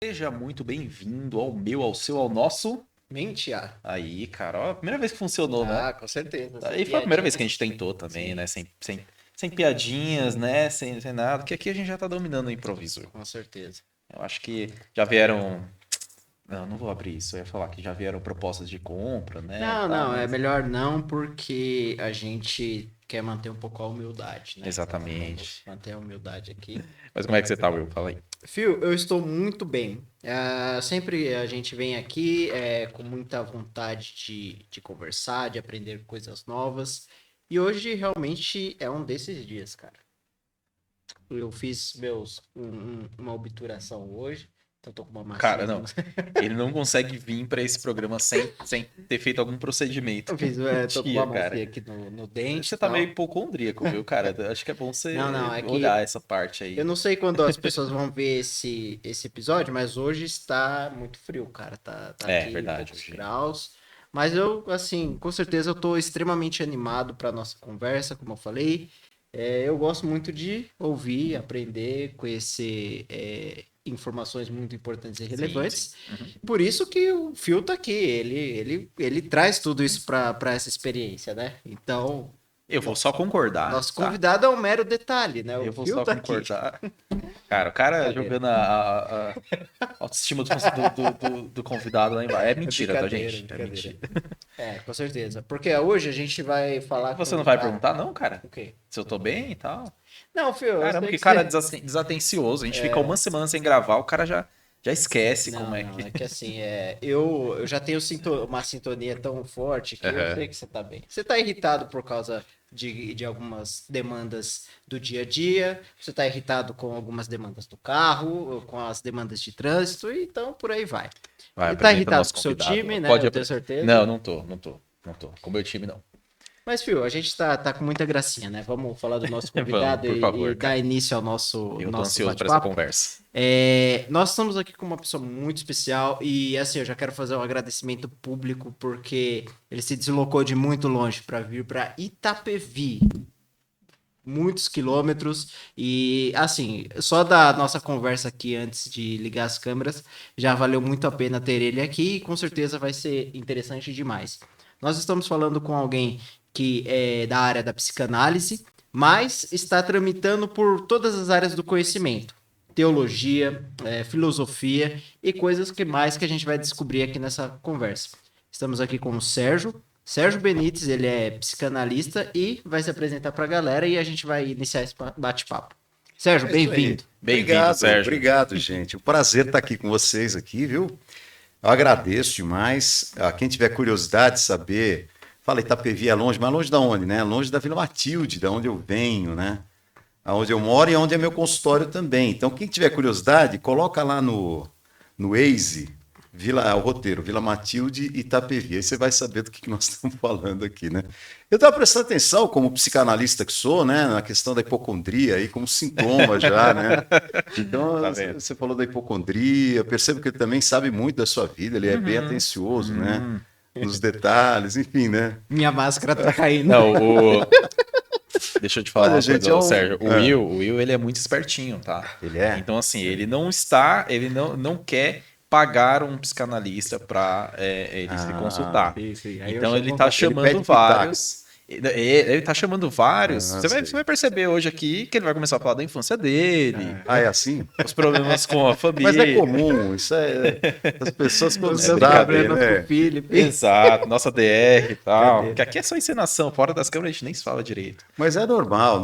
Seja muito bem-vindo ao seu, ao nosso. Mentia. Aí, cara, ó, a primeira vez que funcionou, né? Com certeza. Aí foi a primeira vez que a gente tentou também, né? Sem piadinhas, né? Sem nada, que aqui a gente já tá dominando o improviso. Com certeza. Eu acho que já vieram. Não vou abrir isso. Eu ia falar que já vieram propostas de compra, né? Não, mas... é melhor não, porque a gente quer manter um pouco a humildade, né? Exatamente. Vamos manter a humildade aqui. Mas como é que você tá, Will? Fala aí. Phil, eu estou muito bem. Sempre a gente vem aqui com muita vontade de conversar, de aprender coisas novas. E hoje realmente é um desses dias, cara. Eu fiz uma obturação hoje, então tô com uma massinha. Cara, não. Ele não consegue vir pra esse programa sem ter feito algum procedimento. Eu fiz, tô com uma massinha aqui no dente. Você tá meio hipocondríaco, viu, cara? Acho que é bom você olhar essa parte aí. Eu não sei quando as pessoas vão ver esse episódio, mas hoje está muito frio, cara. Tá aqui verdade, poucos graus. Mas eu, assim, com certeza eu tô extremamente animado para nossa conversa, como eu falei. Eu gosto muito de ouvir, aprender, conhecer informações muito importantes e relevantes. Sim. Uhum. Por isso que o Phil tá aqui. Ele traz tudo isso para essa experiência, né? Então... Eu vou só concordar. Nosso convidado é um mero detalhe, né? Eu vou só concordar. Cara, o cara jogando a autoestima do convidado lá embaixo. É mentira, tá, gente? É mentira. Com certeza. Porque hoje a gente vai falar... Você não vai perguntar, não, cara? O quê? Se eu tô bem e tal? Não, Phil... Caramba, que cara desatencioso. A gente fica uma semana sem gravar, o cara já esquece como é que... Não, é que assim, eu já tenho uma sintonia tão forte que eu sei que você tá bem. Você tá irritado por causa de algumas demandas do dia a dia, você tá irritado com algumas demandas do carro, com as demandas de trânsito, então por aí vai. Ele tá irritado com o seu time, né? Eu tenho certeza. Não tô. Com o meu time, não. Mas, Phil, a gente tá com muita gracinha, né? Vamos falar do nosso convidado por favor, e dar início ao nosso Eu tô ansioso para essa conversa. Nós estamos aqui com uma pessoa muito especial e, assim, eu já quero fazer um agradecimento público porque ele se deslocou de muito longe para vir para Itapevi. Muitos quilômetros e, assim, só da nossa conversa aqui antes de ligar as câmeras, já valeu muito a pena ter ele aqui e com certeza vai ser interessante demais. Nós estamos falando com alguém que é da área da psicanálise, mas está tramitando por todas as áreas do conhecimento. Teologia, filosofia e coisas que a gente vai descobrir aqui nessa conversa. Estamos aqui com o Sérgio Benites, ele é psicanalista e vai se apresentar para a galera e a gente vai iniciar esse bate-papo. Sérgio, bem-vindo. Bem-vindo, Sérgio. Obrigado, gente. Um prazer estar aqui com vocês aqui, viu? Eu agradeço demais. Quem tiver curiosidade de saber, fala, Itapevi é longe, mas longe de onde, né? Longe da Vila Matilde, da onde eu venho, né? Onde eu moro e onde é meu consultório também. Então, quem tiver curiosidade, coloca lá no Waze, o roteiro, Vila Matilde e Itapevi. Aí você vai saber do que nós estamos falando aqui, né? Eu estava prestando atenção, como psicanalista que sou, né? Na questão da hipocondria, aí, como sintoma já, né? Então, você falou da hipocondria, percebo que ele também sabe muito da sua vida, ele é bem atencioso, né? Nos detalhes, enfim, né? Minha máscara tá caindo. Não, Deixa eu te falar uma coisa, Sérgio. O Will, ele é muito espertinho, tá? Ele é? Então, assim, ele não quer pagar um psicanalista para ele se consultar. Sim. Então ele tá chamando vários. Ele tá chamando vários. Você vai perceber hoje aqui que ele vai começar a falar da infância dele. É assim? Os problemas com a família. Mas é comum, isso é. As pessoas quando sabem, né? Exato, nossa DR e tal. Porque aqui é só encenação, fora das câmeras a gente nem se fala direito. Mas é normal.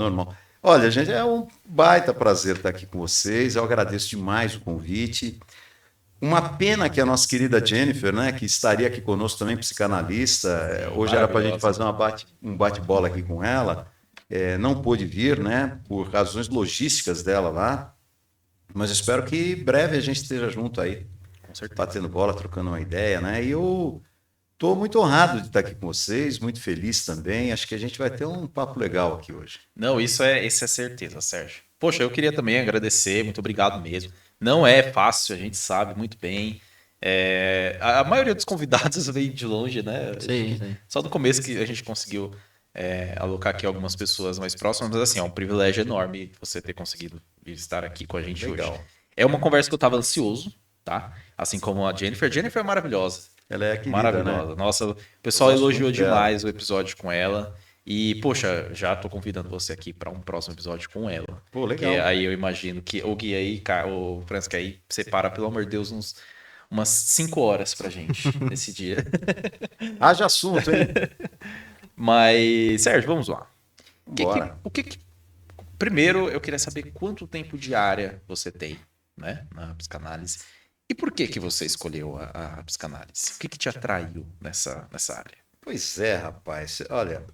Olha, gente, é um baita prazer estar aqui com vocês. Eu agradeço demais o convite. Uma pena que a nossa querida Jennifer, né, que estaria aqui conosco também, psicanalista, hoje era para a gente fazer um bate-bola aqui com ela, não pôde vir, né, por razões logísticas dela lá, mas espero que breve a gente esteja junto aí, batendo bola, trocando uma ideia, né, e eu estou muito honrado de estar aqui com vocês, muito feliz também, acho que a gente vai ter um papo legal aqui hoje. Não, isso é certeza, Sérgio. Poxa, eu queria também agradecer, muito obrigado mesmo. Não é fácil, a gente sabe muito bem. A maioria dos convidados veio de longe, né? Sim. Só no começo que a gente conseguiu alocar aqui algumas pessoas mais próximas, mas assim, é um privilégio enorme você ter conseguido estar aqui com a gente hoje. É uma conversa que eu estava ansioso, tá? Assim como a Jennifer. Jennifer é maravilhosa. Ela é querida, Maravilhosa. né? Nossa, o pessoal Eu gosto elogiou muito dela. demais o episódio com ela. E, poxa, já tô convidando você aqui para um próximo episódio com ela. Pô, Porque legal. aí eu imagino que o Gui aí, o Franz, que aí separa, pelo amor de Deus, umas 5 horas pra gente nesse dia. Haja assunto, hein? Mas, Sérgio, vamos lá. Bora. Primeiro, eu queria saber quanto tempo de área você tem, né, na psicanálise. E por que que você escolheu a psicanálise? O que que te atraiu nessa área? Pois é, rapaz. Olha,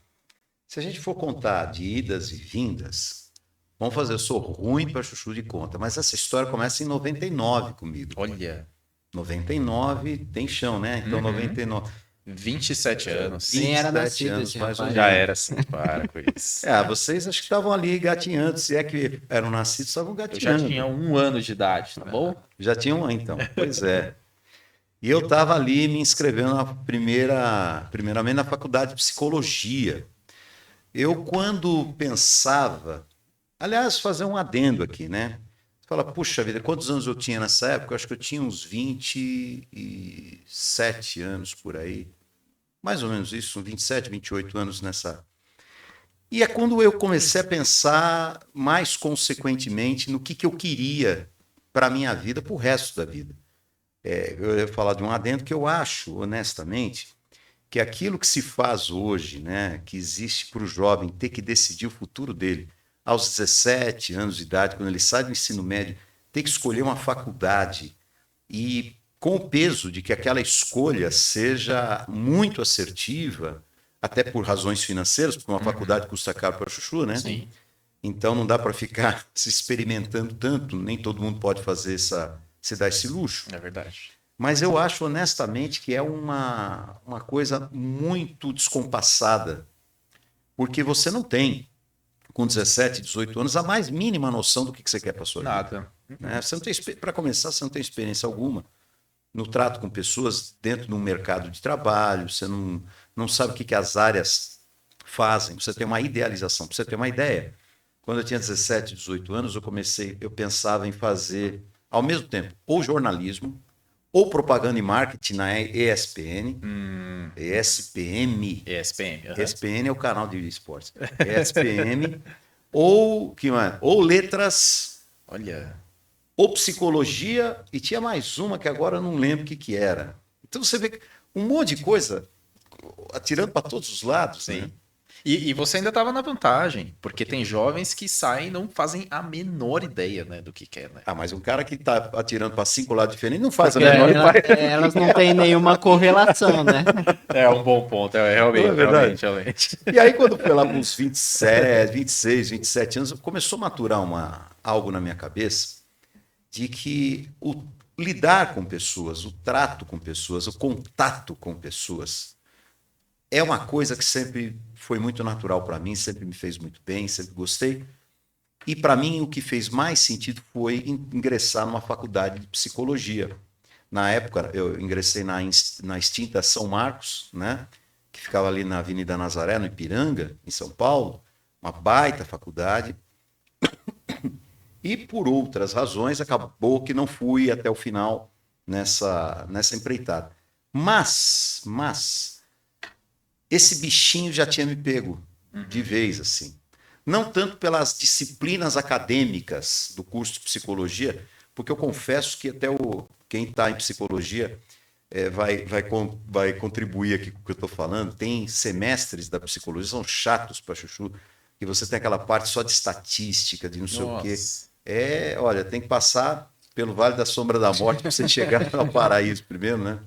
se a gente for contar de idas e vindas, vamos fazer, eu sou ruim para chuchu de conta, mas essa história começa em 99 comigo. Olha, 99 tem chão, né? Então, Uhum. 99. 27 anos. Nem era 27 nascido anos, esse mais ou rapaz. Já menos. era assim, para com isso. Vocês acho que estavam ali gatinhando, se é que eram nascidos, estavam Eu já gatinhando. tinha 1 ano de idade, tá bom? Já tinham, então. Pois é. E eu estava ali me inscrevendo primeiramente na faculdade de psicologia. Eu, quando pensava, aliás, fazer um adendo aqui, né? Fala, puxa vida, quantos anos eu tinha nessa época? Eu acho que eu tinha uns 27 anos por aí. Mais ou menos isso, uns 27, 28 anos nessa. E é quando eu comecei a pensar mais consequentemente no que eu queria para a minha vida, para o resto da vida. Eu ia falar de um adendo que eu acho, honestamente, que aquilo que se faz hoje, né, que existe para o jovem ter que decidir o futuro dele aos 17 anos de idade, quando ele sai do ensino médio, ter que escolher uma faculdade e com o peso de que aquela escolha seja muito assertiva, até por razões financeiras, porque uma faculdade custa caro para chuchu, né? Sim. Então não dá para ficar se experimentando tanto, nem todo mundo pode fazer se dar esse luxo. É verdade. Mas eu acho honestamente que é uma coisa muito descompassada, porque você não tem, com 17, 18 anos, a mais mínima noção do que você quer para sua vida. Nada. Né? Você não tem, para começar, você não tem experiência alguma no trato com pessoas dentro de um mercado de trabalho, você não sabe o que as áreas fazem, você tem uma idealização, para você ter uma ideia. Quando eu tinha 17, 18 anos, eu pensava em fazer, ao mesmo tempo, ou jornalismo, ou propaganda e marketing na ESPN, ESPM. ESPM. ESPN é o canal de esportes. ESPM, ou letras, Olha. ou psicologia, e tinha mais uma que agora eu não lembro o que era. Então você vê um monte de coisa atirando para todos os lados. Sim. Né? E você ainda estava na vantagem, porque tem jovens que saem e não fazem a menor ideia, né, do que quer, né? Mas um cara que está atirando para 5 lados diferentes não faz Porque a menor ideia. elas não têm nenhuma correlação, né? É um bom ponto, realmente, Não é verdade? realmente. E aí, quando foi lá para uns 27, 26, 27 anos, começou a maturar algo na minha cabeça de que o lidar com pessoas, o trato com pessoas, o contato com pessoas é uma coisa que sempre foi muito natural para mim, sempre me fez muito bem, sempre gostei. E para mim o que fez mais sentido foi ingressar numa faculdade de psicologia. Na época eu ingressei na extinta São Marcos, né, que ficava ali na Avenida Nazaré, no Ipiranga, em São Paulo, uma baita faculdade. E por outras razões acabou que não fui até o final nessa empreitada. Mas esse bichinho já tinha me pego de vez, assim. Não tanto pelas disciplinas acadêmicas do curso de psicologia, porque eu confesso que até quem está em psicologia vai contribuir aqui com o que eu estou falando. Tem semestres da psicologia, são chatos para chuchu, que você tem aquela parte só de estatística, de não sei o quê. Olha, tem que passar pelo Vale da Sombra da Morte para você chegar ao paraíso primeiro, né?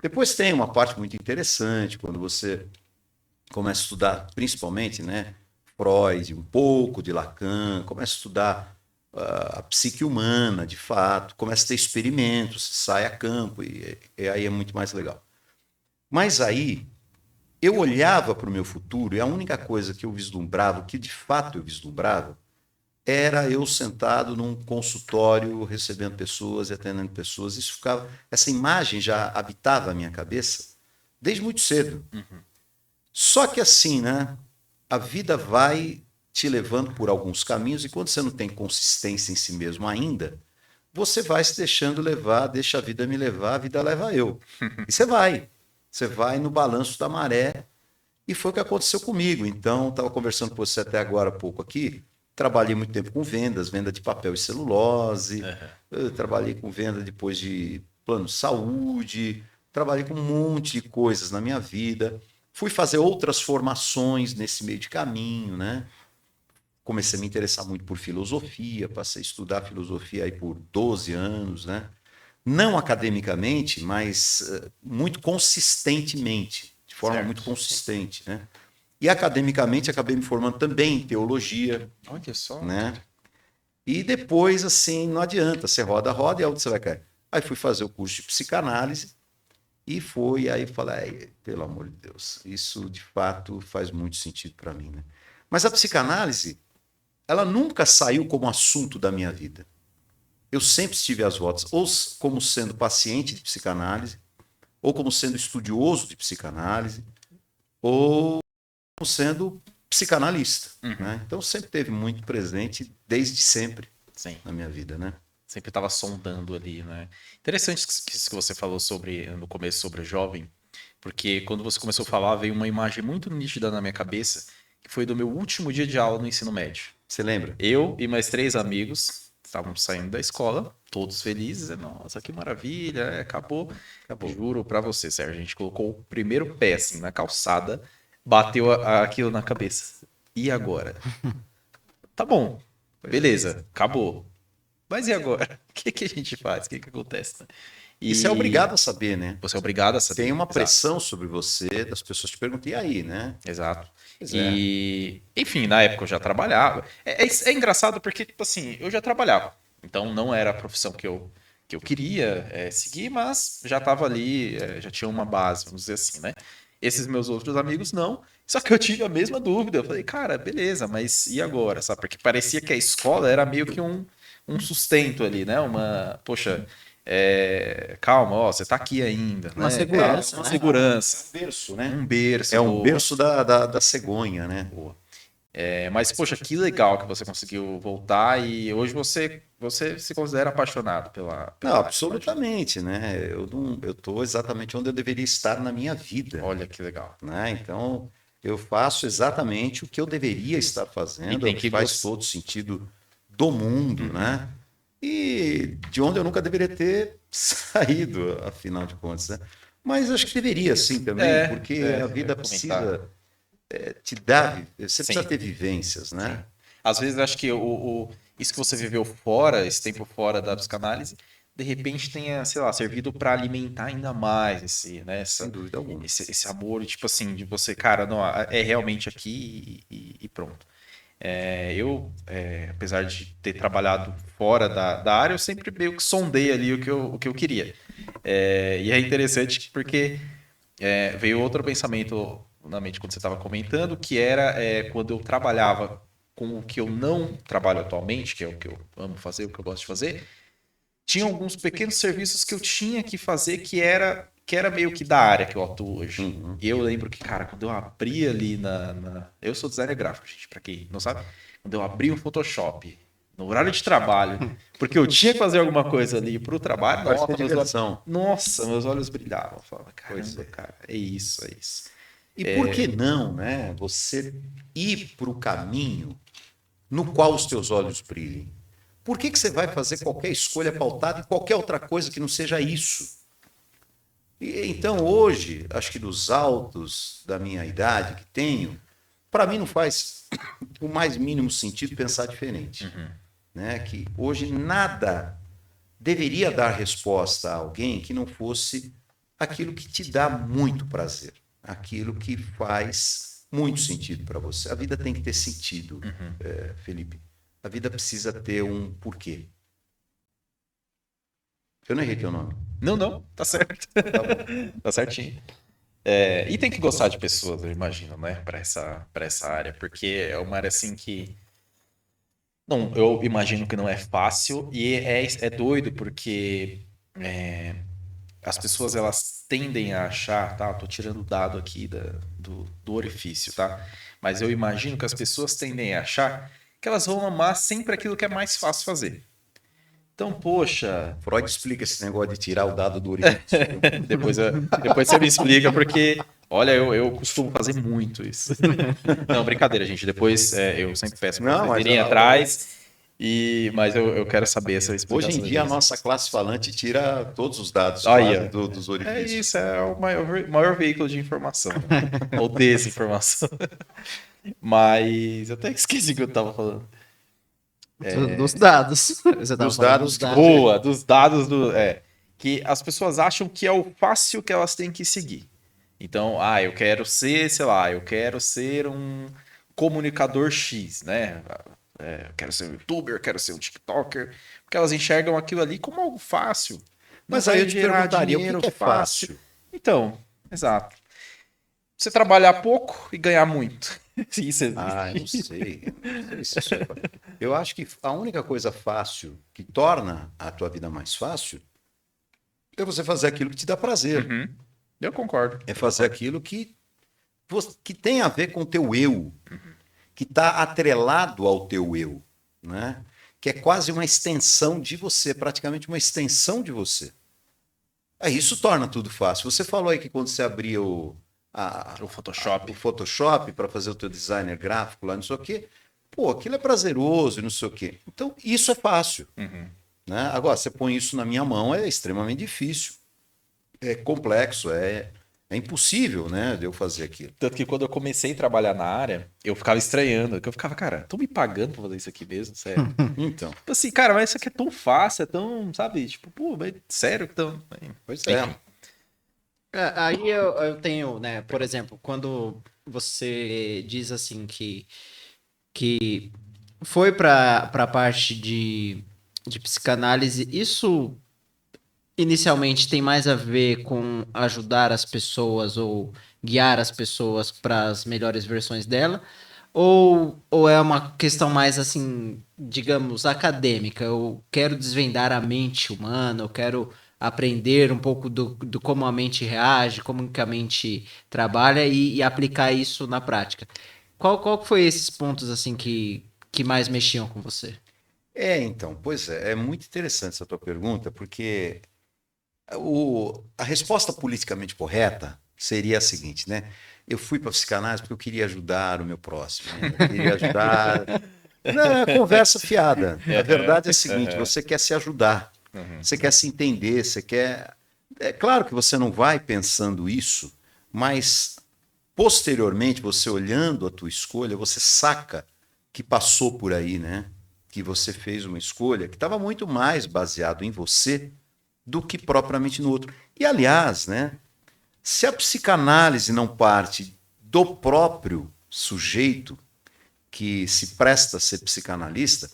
Depois tem uma parte muito interessante, quando você começa a estudar, principalmente, né, Freud, um pouco de Lacan, começa a estudar a psique humana, de fato, começa a ter experimentos, sai a campo, e aí é muito mais legal. Mas aí, eu olhava para o meu futuro, e a única coisa que eu vislumbrava, o que de fato eu vislumbrava, era eu sentado num consultório, recebendo pessoas e atendendo pessoas. Essa imagem já habitava a minha cabeça desde muito cedo. Uhum. Só que assim, né? A vida vai te levando por alguns caminhos e quando você não tem consistência em si mesmo ainda, você vai se deixando levar, deixa a vida me levar, a vida leva eu. E você vai. Você vai no balanço da maré. E foi o que aconteceu comigo. Então, estava conversando com você até agora há pouco aqui. Trabalhei muito tempo com vendas, venda de papel e celulose. Eu trabalhei com venda depois de plano de saúde. Trabalhei com um monte de coisas na minha vida. Fui fazer outras formações nesse meio de caminho, né? Comecei a me interessar muito por filosofia, passei a estudar filosofia aí por 12 anos, né? Não academicamente, mas muito consistentemente, de forma Certo. muito consistente, né? E academicamente acabei me formando também em teologia, Olha só. né? E depois, assim, não adianta, você roda e aonde você vai cair? Aí fui fazer o curso de psicanálise e aí falei, "Ai, pelo amor de Deus, isso de fato faz muito sentido para mim, né? Mas a psicanálise, ela nunca saiu como assunto da minha vida. Eu sempre estive às voltas, ou como sendo paciente de psicanálise, ou como sendo estudioso de psicanálise, ou como sendo psicanalista, né? Então sempre teve muito presente desde sempre Sim. na minha vida, né? Sempre estava sondando ali, né? Interessante isso que você falou no começo sobre o jovem, porque quando você começou a falar, veio uma imagem muito nítida na minha cabeça, que foi do meu último dia de aula no ensino médio. Você lembra? Eu e mais 3 amigos estávamos saindo da escola, todos felizes. Nossa, que maravilha, acabou. Juro pra você, Sérgio, a gente colocou o primeiro pé assim na calçada, bateu aquilo na cabeça. E agora? Tá bom, beleza, acabou. Mas e agora? O que a gente faz? O que acontece? Né? E você é obrigado a saber, né? Você é obrigado a saber. Tem uma Exato. pressão sobre você, das pessoas te perguntam, e aí, né? Exato. Pois E, enfim, na época eu já trabalhava. É engraçado porque, tipo assim, eu já trabalhava. Então não era a profissão que eu queria seguir, mas já estava ali, já tinha uma base, vamos dizer assim, né? Esses meus outros amigos não. Só que eu tive a mesma dúvida. Eu falei, cara, beleza, mas e agora? Sabe? Porque parecia que a escola era meio que um sustento ali, né? Poxa, calma, ó, você tá aqui ainda, Uma né? segurança, Uma né? segurança. Um berço, né? Um berço. É um berço da cegonha, né? Mas, poxa, que legal que você conseguiu voltar e hoje você se considera apaixonado pela Não, área, absolutamente, né? Eu estou exatamente onde eu deveria estar na minha vida, olha que legal. né? Então, eu faço exatamente o que eu deveria estar E fazendo, tem é o que que faz todo sentido do mundo, né? E de onde eu nunca deveria ter saído, afinal de contas, né? Mas acho que deveria sim também, porque a eu vida ia comentar. precisa te dar, você Sim, precisa ter vivências, sim. né? Às vezes acho que isso que você viveu fora, esse tempo fora da psicanálise, de repente tenha, sei lá, servido para alimentar ainda mais né, Sem dúvida alguma. esse amor, tipo assim, de você, cara, não, é realmente aqui e pronto. Apesar de ter trabalhado fora da área, eu sempre meio que sondei ali o que eu queria. E é interessante porque veio outro pensamento na mente quando você estava comentando, que era quando eu trabalhava com o que eu não trabalho atualmente, que é o que eu amo fazer, o que eu gosto de fazer, tinha alguns pequenos serviços que eu tinha que fazer que era meio que da área que eu atuo hoje. E eu lembro que, cara, quando eu abri ali Eu sou designer gráfico, gente, pra quem não sabe. Quando eu abri o Photoshop no horário de trabalho, porque eu tinha que fazer alguma coisa ali pro trabalho, Parece que é diversão. meus olhos brilhavam. Eu falava, Pois caramba, é. cara, é isso, é isso. E por que não, né? Você ir para o caminho no qual os teus olhos brilhem? Por que você vai fazer qualquer escolha pautada em qualquer outra coisa que não seja isso? E, então, hoje, acho que dos altos da minha idade que tenho, para mim não faz o mais mínimo sentido pensar diferente. Né? Que hoje nada deveria dar resposta a alguém que não fosse aquilo que te dá muito prazer, aquilo que faz muito sentido para você. A vida tem que ter sentido, Felipe. A vida precisa ter um porquê. Eu não errei teu nome. Não, tá certo. Tá certinho. E tem que gostar de pessoas, eu imagino, né, pra essa área, porque é uma área assim que. Não, eu imagino que não é fácil e é doido porque as pessoas elas tendem a achar, tá? Tô tirando o dado aqui do orifício, tá? Mas eu imagino que as pessoas tendem a achar que elas vão amar sempre aquilo que é mais fácil fazer. Então, poxa, Freud explica esse negócio de tirar o dado do orifício. depois você me explica, porque, olha, eu costumo fazer muito isso. Não, brincadeira, gente. Depois eu sempre peço para Não, vocês mas irem atrás, mas eu quero saber essa hoje explicação. em dia a disso. nossa classe falante tira todos os dados Aí, quase ó. dos É orifícios. isso, é o maior veículo de informação, né? Ou desinformação. Mas eu até esqueci o que eu tava falando. Dos dados. Você tava Dos falando dados dos que dados. Boa, dos dados que as pessoas acham que é o fácil que elas têm que seguir. Então, eu quero ser, sei lá, eu quero ser um comunicador X, né? Eu quero ser um youtuber, eu quero ser um TikToker, porque elas enxergam aquilo ali como algo fácil. Não Mas vai aí eu te gerar perguntaria, o dinheiro que é fácil? Então, exato. Você trabalhar pouco e ganhar muito. Isso existe. Eu não sei. Não sei se isso é fácil. Eu acho que a única coisa fácil que torna a tua vida mais fácil é você fazer aquilo que te dá prazer. Uhum. Eu concordo. É fazer aquilo que tem a ver com o teu eu, que está atrelado ao teu eu, né? Que é quase uma extensão de você, praticamente uma extensão de você. Isso torna tudo fácil. Você falou aí que quando você abria o Photoshop para fazer o teu designer gráfico lá, não sei o quê, pô, aquilo é prazeroso e não sei o quê. Então, isso é fácil. Uhum. Né? Agora, você põe isso na minha mão, é extremamente difícil. É complexo, é impossível, né, de eu fazer aquilo. Tanto que quando eu comecei a trabalhar na área, eu ficava estranhando. Que eu ficava, cara, estão me pagando pra fazer isso aqui mesmo? Sério. Então, Tipo assim, cara, mas isso aqui é tão fácil, é tão, sabe? Tipo, pô, mas sério que tão. pois é. Enfim. Aí eu tenho, né, por exemplo, quando você diz assim que foi para a parte de psicanálise, isso inicialmente tem mais a ver com ajudar as pessoas ou guiar as pessoas para as melhores versões dela? Ou é uma questão mais assim, digamos, acadêmica? Eu quero desvendar a mente humana, eu quero aprender um pouco do como a mente reage, como que a mente trabalha e aplicar isso na prática. Qual que foi esses pontos assim que mais mexiam com você? Então, pois é muito interessante essa tua pergunta, porque a resposta politicamente correta seria a seguinte, né? Eu fui para a psicanálise porque eu queria ajudar o meu próximo, né? Eu queria ajudar. Não, é conversa fiada. A verdade é a seguinte: você quer se ajudar, você quer se entender, você quer. É claro que você não vai pensando isso, mas posteriormente, você olhando a tua escolha, você saca que passou por aí, né? Que você fez uma escolha que estava muito mais baseado em você do que propriamente no outro. E, aliás, né, se a psicanálise não parte do próprio sujeito que se presta a ser psicanalista,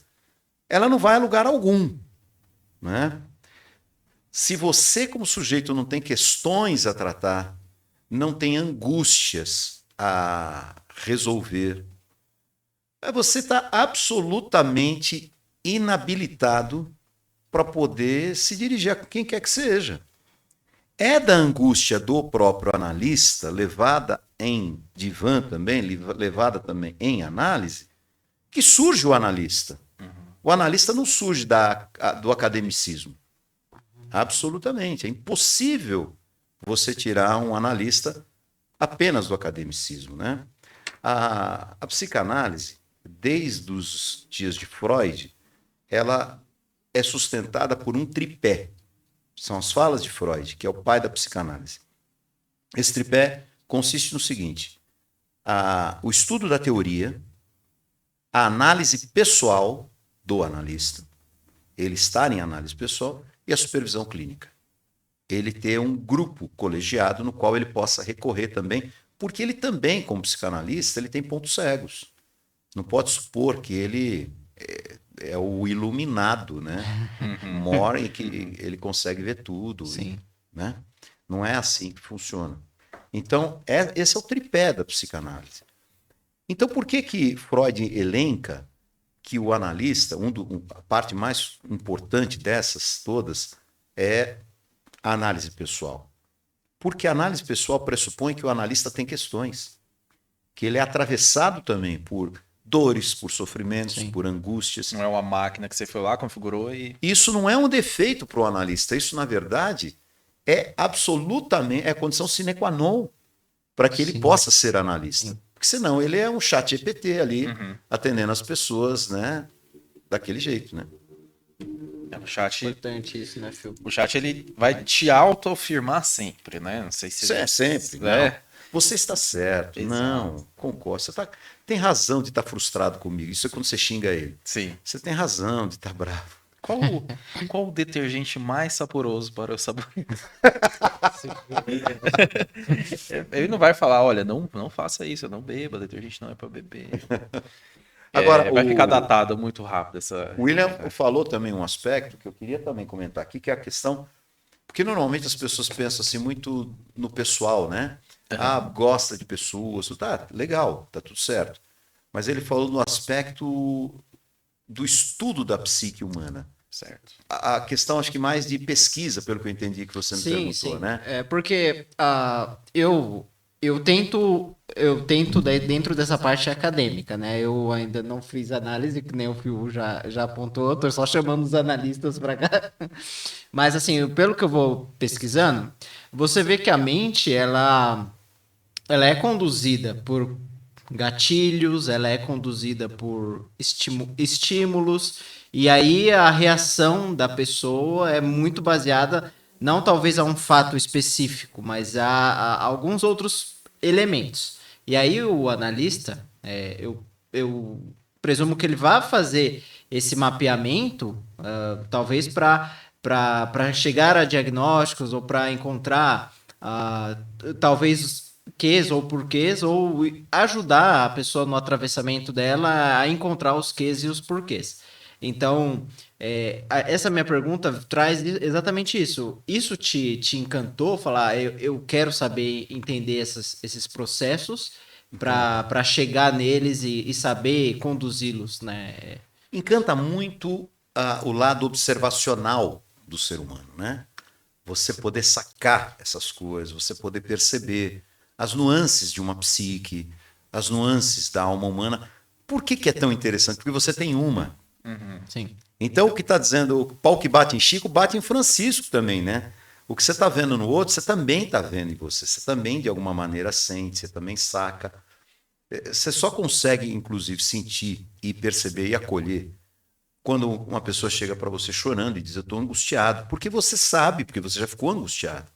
ela não vai a lugar algum. Né? Se você, como sujeito, não tem questões a tratar, não tem angústias a resolver, você está absolutamente inabilitado para poder se dirigir a quem quer que seja. É da angústia do próprio analista, levada em divã também, levada também em análise, que surge o analista. O analista não surge do academicismo. Absolutamente. É impossível você tirar um analista apenas do academicismo. Né? A psicanálise, desde os dias de Freud, ela é sustentada por um tripé. São as falas de Freud, que é o pai da psicanálise. Esse tripé consiste no seguinte: o estudo da teoria, a análise pessoal do analista, ele estar em análise pessoal, e a supervisão clínica. Ele ter um grupo colegiado no qual ele possa recorrer também, porque ele também, como psicanalista, ele tem pontos cegos. Não pode supor que ele é o iluminado, né? Mora e que ele consegue ver tudo. Sim. Né? Não é assim que funciona. Então, esse é o tripé da psicanálise. Então, por que Freud elenca que o analista, a parte mais importante dessas todas, é a análise pessoal? Porque a análise pessoal pressupõe que o analista tem questões, que ele é atravessado também por dores, por sofrimentos, Sim. por angústias. Não é uma máquina que você foi lá, configurou e... Isso não é um defeito para o analista, isso, na verdade, é absolutamente, é condição sine qua non para que ele Sim. possa ser analista. Porque senão ele é um chat GPT ali, Uhum. atendendo as pessoas, né, daquele jeito, né? O chat, Importante isso, né, Phil? o chat ele vai te autoafirmar sempre, né? Não sei se... Isso é sempre. É. Não. Você está certo. Exato. Não, concordo. Tem razão de estar frustrado comigo. Isso é quando você xinga ele. Sim. Você tem razão de estar bravo. Qual o detergente mais saboroso para o sabor? Ele não vai falar, olha, não faça isso, não beba, detergente não é para beber. Agora, Vai ficar datado muito rápido essa. O William falou também um aspecto que eu queria também comentar aqui, que é a questão. Porque normalmente as pessoas pensam assim muito no pessoal, né? Ah, gosta de pessoas, tá, legal, tá tudo certo. Mas ele falou no aspecto do estudo da psique humana. Certo. A questão, acho que mais de pesquisa, pelo que eu entendi que você me perguntou, né? É porque eu tento dentro dessa parte acadêmica, né? Eu ainda não fiz análise, que nem o Phil já apontou, tô só chamando os analistas para cá. Mas assim, pelo que eu vou pesquisando, você vê que a mente ela é conduzida por gatilhos, ela é conduzida por estímulos, e aí a reação da pessoa é muito baseada, não talvez a um fato específico, mas a alguns outros elementos. E aí o analista, eu presumo que ele vai fazer esse mapeamento, talvez para chegar a diagnósticos ou para encontrar, talvez quês ou porquês, ou ajudar a pessoa no atravessamento dela a encontrar os quês e os porquês. Então, essa minha pergunta traz exatamente isso. Isso te encantou? Falar, eu quero saber entender esses processos para chegar neles e saber conduzi-los, né? Encanta muito o lado observacional do ser humano, né? Você poder sacar essas coisas, você poder perceber as nuances de uma psique, as nuances da alma humana. Por que é tão interessante? Porque você tem uma. Sim. Então, o que está dizendo, o pau que bate em Chico, bate em Francisco também, né? O que você está vendo no outro, você também está vendo em você. Você também, de alguma maneira, sente, você também saca. Você só consegue, inclusive, sentir e perceber e acolher quando uma pessoa chega para você chorando e diz, eu estou angustiado. Porque você sabe, porque você já ficou angustiado.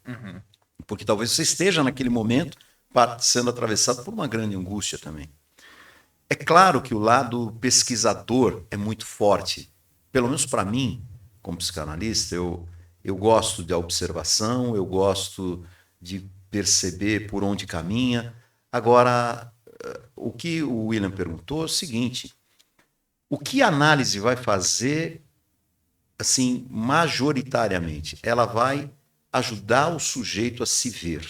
Porque talvez você esteja naquele momento sendo atravessado por uma grande angústia também. É claro que o lado pesquisador é muito forte. Pelo menos para mim, como psicanalista, eu gosto da observação, eu gosto de perceber por onde caminha. Agora, o que o William perguntou é o seguinte: o que a análise vai fazer, assim, majoritariamente? Ela vai ajudar o sujeito a se ver,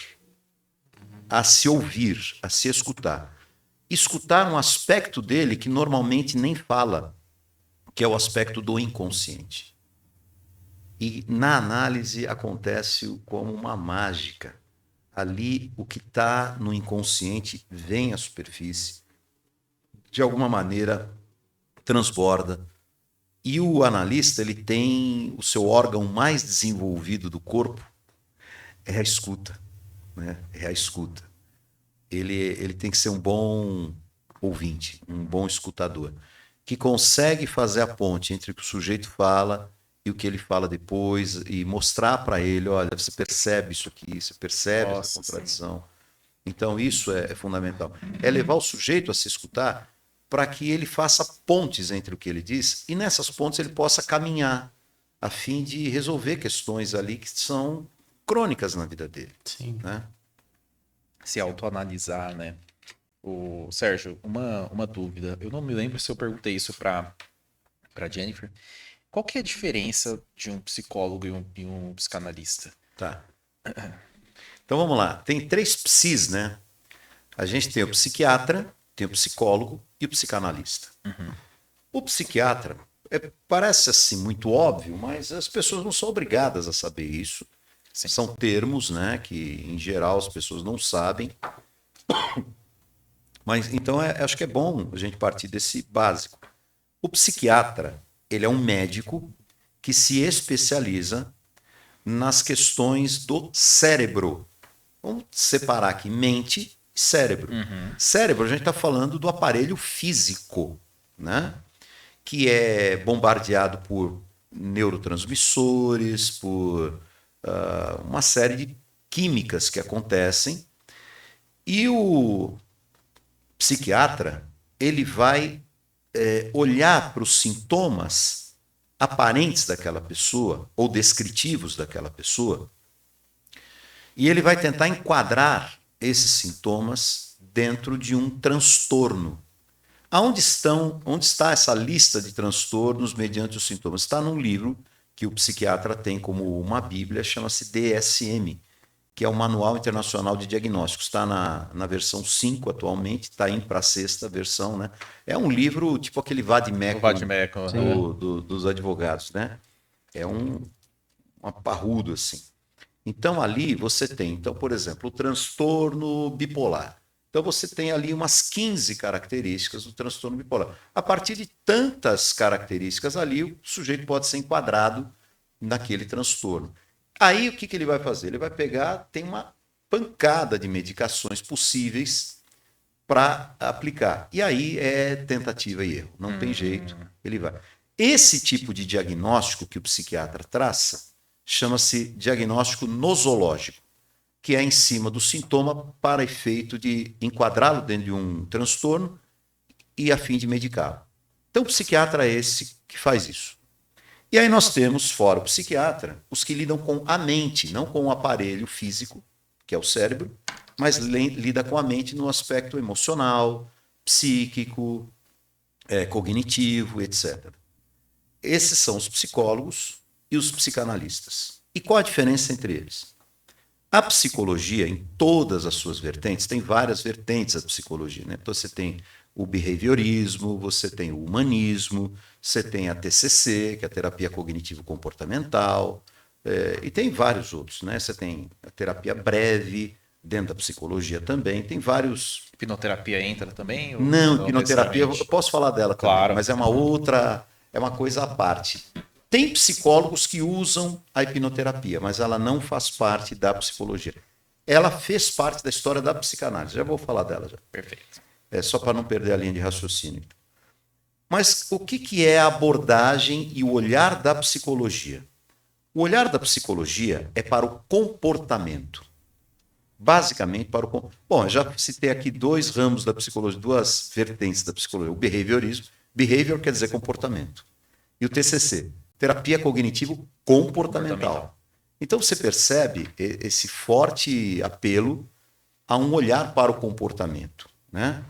a se ouvir, a se escutar. Escutar um aspecto dele que normalmente nem fala, que é o aspecto do inconsciente. E na análise acontece como uma mágica. Ali, o que está no inconsciente vem à superfície, de alguma maneira transborda. E o analista, ele tem o seu órgão mais desenvolvido do corpo, é a escuta, né? É a escuta. Ele tem que ser um bom ouvinte, um bom escutador, que consegue fazer a ponte entre o que o sujeito fala e o que ele fala depois e mostrar para ele, olha, você percebe isso aqui, você percebe essa contradição. Sim. Então isso é fundamental. É levar o sujeito a se escutar para que ele faça pontes entre o que ele diz e nessas pontes ele possa caminhar a fim de resolver questões ali que são crônicas na vida dele. Sim. Né? Se autoanalisar, né? Sérgio, uma dúvida. Eu não me lembro se eu perguntei isso para Jennifer. Qual que é a diferença de um psicólogo e um psicanalista? Tá. Então vamos lá. Tem 3 psis, né? A gente tem o psiquiatra, tem o psicólogo e o psicanalista. O psiquiatra parece assim muito óbvio, mas as pessoas não são obrigadas a saber isso. Sim. São termos, né, que em geral as pessoas não sabem. Mas então acho que é bom a gente partir desse básico. O psiquiatra, ele é um médico que se especializa nas questões do cérebro. Vamos separar aqui mente e cérebro. Cérebro, a gente está falando do aparelho físico, né? Que é bombardeado por neurotransmissores, por uma série de químicas que acontecem. E o psiquiatra, ele vai olhar para os sintomas aparentes daquela pessoa ou descritivos daquela pessoa e ele vai tentar enquadrar esses sintomas dentro de um transtorno. Onde está essa lista de transtornos mediante os sintomas? Está num livro que o psiquiatra tem como uma bíblia, chama-se DSM, que é o Manual Internacional de Diagnósticos. Está na versão 5 atualmente, está indo para a sexta versão, né? É um livro tipo aquele O vade-mecum Vade-Mecum, dos advogados, né? É um parrudo, assim. Então, ali você tem, então, por exemplo, o transtorno bipolar. Então, você tem ali umas 15 características do transtorno bipolar. A partir de tantas características ali, o sujeito pode ser enquadrado naquele transtorno. Aí, o que ele vai fazer? Ele vai pegar, tem uma pancada de medicações possíveis para aplicar. E aí é tentativa e erro. Não tem jeito, ele vai. Esse tipo de diagnóstico que o psiquiatra traça chama-se diagnóstico nosológico, que é em cima do sintoma para efeito de enquadrá-lo dentro de um transtorno e a fim de medicá-lo. Então, o psiquiatra é esse que faz isso. E aí nós temos, fora o psiquiatra, os que lidam com a mente, não com o aparelho físico, que é o cérebro, mas lida com a mente no aspecto emocional, psíquico, cognitivo, etc. Esses são os psicólogos e os psicanalistas. E qual a diferença entre eles? A psicologia, em todas as suas vertentes, tem várias vertentes da psicologia, né? Então você tem o behaviorismo, você tem o humanismo, você tem a TCC, que é a terapia cognitivo-comportamental, e tem vários outros, né? Você tem a terapia breve, dentro da psicologia também, tem vários... Hipnoterapia entra também? Não, hipnoterapia, eu necessariamente? posso falar dela também, Claro. mas é uma outra, é uma coisa à parte. Tem psicólogos que usam a hipnoterapia, mas ela não faz parte da psicologia. Ela fez parte da história da psicanálise, já vou falar dela já. Perfeito. É só para não perder a linha de raciocínio. Mas o que é a abordagem e o olhar da psicologia? O olhar da psicologia é para o comportamento. Basicamente para o... Bom, eu já citei aqui dois ramos da psicologia, duas vertentes da psicologia. O behaviorismo. Behavior quer dizer comportamento. E o TCC, terapia cognitivo-comportamental. Então você percebe esse forte apelo a um olhar para o comportamento, né?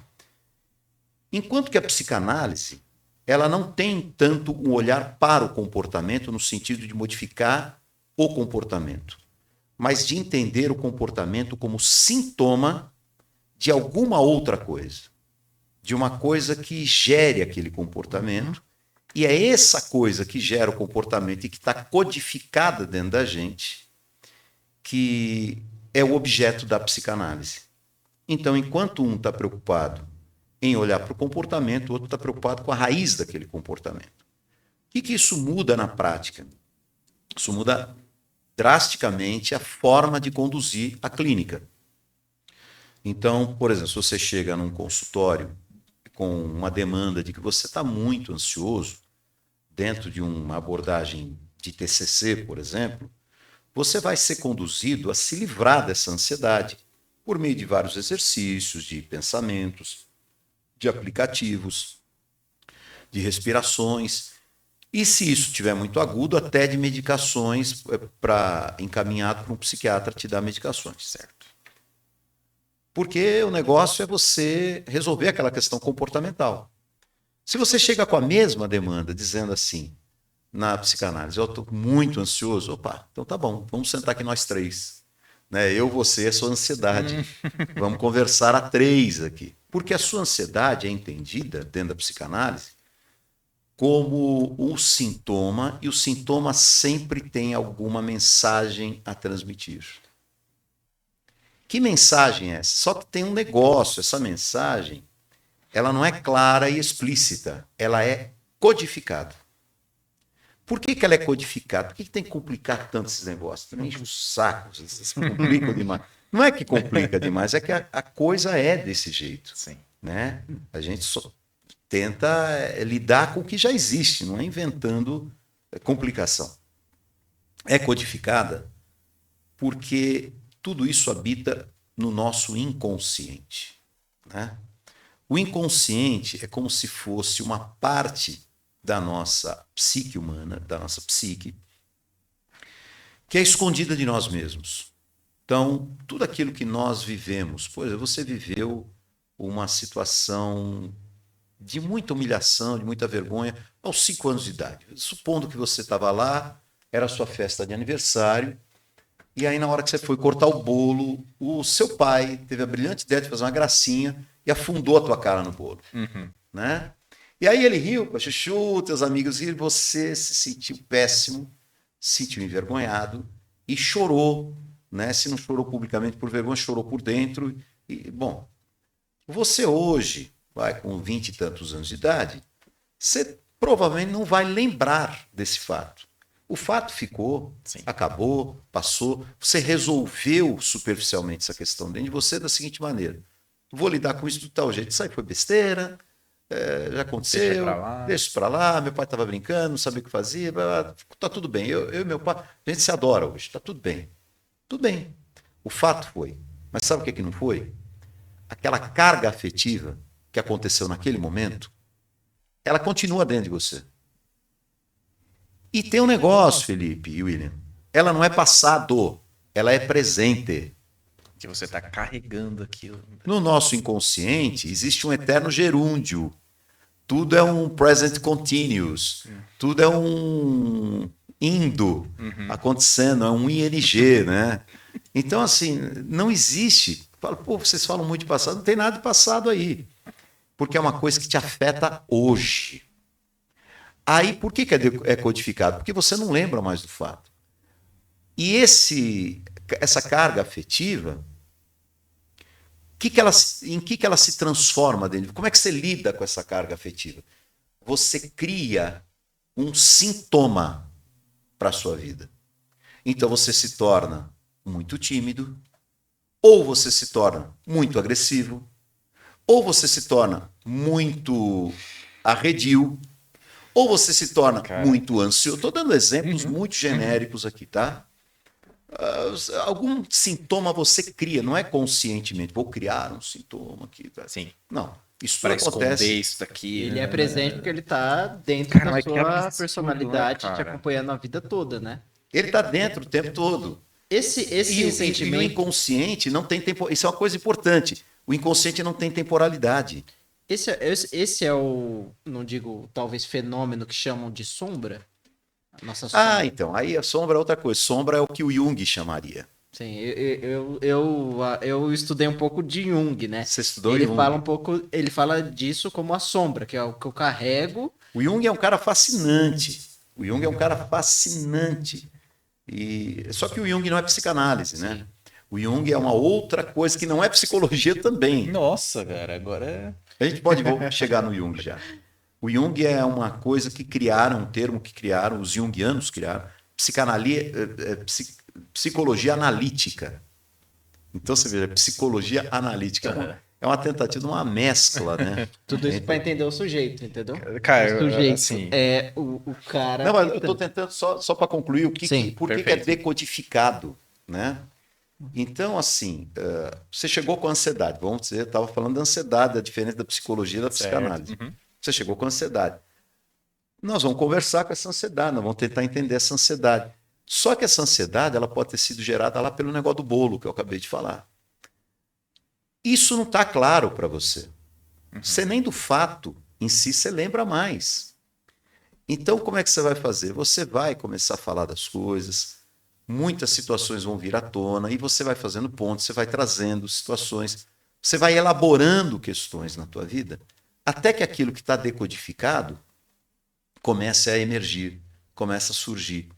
Enquanto que a psicanálise, ela não tem tanto um olhar para o comportamento no sentido de modificar o comportamento, mas de entender o comportamento como sintoma de alguma outra coisa, de uma coisa que gere aquele comportamento, e é essa coisa que gera o comportamento e que está codificada dentro da gente que é o objeto da psicanálise. Então, enquanto um está preocupado em olhar para o comportamento, o outro está preocupado com a raiz daquele comportamento. O que isso muda na prática? Isso muda drasticamente a forma de conduzir a clínica. Então, por exemplo, se você chega num consultório com uma demanda de que você está muito ansioso, dentro de uma abordagem de TCC, por exemplo, você vai ser conduzido a se livrar dessa ansiedade por meio de vários exercícios, de pensamentos, de aplicativos, de respirações. E se isso estiver muito agudo, até de medicações para encaminhado para um psiquiatra te dar medicações. Certo. Porque o negócio é você resolver aquela questão comportamental. Se você chega com a mesma demanda, dizendo assim, na psicanálise, eu estou muito ansioso, opa, então tá bom, vamos sentar aqui nós três. Né? Eu, você, a sua ansiedade. Vamos conversar a três aqui. Porque a sua ansiedade é entendida, dentro da psicanálise, como um sintoma, e o sintoma sempre tem alguma mensagem a transmitir. Que mensagem é essa? Só que tem um negócio, essa mensagem, ela não é clara e explícita, ela é codificada. Por que, que ela é codificada? Por que, que tem que complicar tanto esses negócios? Também enche o saco, vocês complicam demais. Não é que complica demais, é que a coisa é desse jeito. Sim. Né? A gente só tenta lidar com o que já existe, não é inventando complicação. É codificada porque tudo isso habita no nosso inconsciente. Né? O inconsciente é como se fosse uma parte da nossa psique humana, da nossa psique, que é escondida de nós mesmos. Então, tudo aquilo que nós vivemos, por exemplo, você viveu uma situação de muita humilhação, de muita vergonha, aos 5 anos de idade. Supondo que você estava lá, era a sua festa de aniversário, e aí na hora que você foi cortar o bolo, o seu pai teve a brilhante ideia de fazer uma gracinha e afundou a tua cara no bolo. Né? E aí ele riu com a chuchu, teus amigos riram, você se sentiu péssimo, se sentiu envergonhado e chorou. Né? Se não chorou publicamente por vergonha, chorou por dentro. E, bom, você hoje, vai com 20 e tantos anos de idade, você provavelmente não vai lembrar desse fato. O fato ficou, Sim. acabou, passou. Você resolveu superficialmente essa questão dentro de você da seguinte maneira: vou lidar com isso do tal jeito. Isso aí foi besteira, já aconteceu, deixa pra lá. Meu pai estava brincando, não sabia o que fazia, tá tudo bem. Eu e meu pai, a gente se adora hoje, tá tudo bem. Tudo bem. O fato foi. Mas sabe o que não foi? Aquela carga afetiva que aconteceu naquele momento, ela continua dentro de você. E tem um negócio, Felipe e William. Ela não é passado, ela é presente. Que você está carregando aquilo. No nosso inconsciente existe um eterno gerúndio. Tudo é um present continuous. Tudo é um indo acontecendo, é um ing, né? Então, assim, não existe. Falo, pô, vocês falam muito de passado, não tem nada de passado aí. Porque é uma coisa que te afeta hoje. Aí, por que é codificado? Porque você não lembra mais do fato. E essa carga afetiva, em que ela se transforma dentro? Como é que você lida com essa carga afetiva? Você cria um sintoma para a sua vida. Então você se torna muito tímido, ou você se torna muito agressivo, ou você se torna muito arredio, ou você se torna muito ansioso. Estou dando exemplos muito genéricos aqui, tá? Algum sintoma você cria, não é conscientemente. Vou criar um sintoma aqui. Tá? Sim. Não, isso Para acontece. esconder isso daqui. Ele é presente porque ele tá dentro da mas que sua absurdo, personalidade, né, te cara? acompanhando a vida toda, né? Ele está dentro o tempo todo. Esse E o sentimento... inconsciente não tem tempo. Isso é uma coisa importante. O inconsciente não tem temporalidade. Esse é o, não digo, talvez fenômeno que chamam de sombra? A nossa sombra. Ah, então, aí a sombra é outra coisa. Sombra é o que o Jung chamaria. Sim, eu estudei um pouco de Jung, né? Você estudou Ele Jung? fala um pouco, ele fala disso como a sombra, que é o que eu carrego. O Jung é um cara fascinante. O Jung é um cara fascinante. Só que o Jung não é psicanálise, né? O Jung é uma outra coisa que não é psicologia também. Nossa, cara, agora é. A gente pode chegar no Jung já. O Jung é uma coisa que criaram, um termo que criaram, os jungianos criaram, psicologia analítica. Então você veja, psicologia analítica é uma tentativa de uma mescla, né? Tudo isso para entender o sujeito, entendeu? Cara, O sujeito assim. é o cara. Não, mas eu estou tentando só para concluir por que é perfeito. decodificado, né? Então, assim, você chegou com ansiedade, vamos dizer, eu estava falando da ansiedade, a diferença da psicologia e da psicanálise. Você chegou com ansiedade. Nós vamos conversar com essa ansiedade, nós vamos tentar entender essa ansiedade. Só que essa ansiedade ela pode ter sido gerada lá pelo negócio do bolo que eu acabei de falar. Isso não está claro para você. Você nem do fato em si você lembra mais. Então, como é que você vai fazer? Você vai começar a falar das coisas, muitas situações vão vir à tona e você vai fazendo pontos, você vai trazendo situações, você vai elaborando questões na tua vida, até que aquilo que está decodificado comece a emergir, comece a surgir.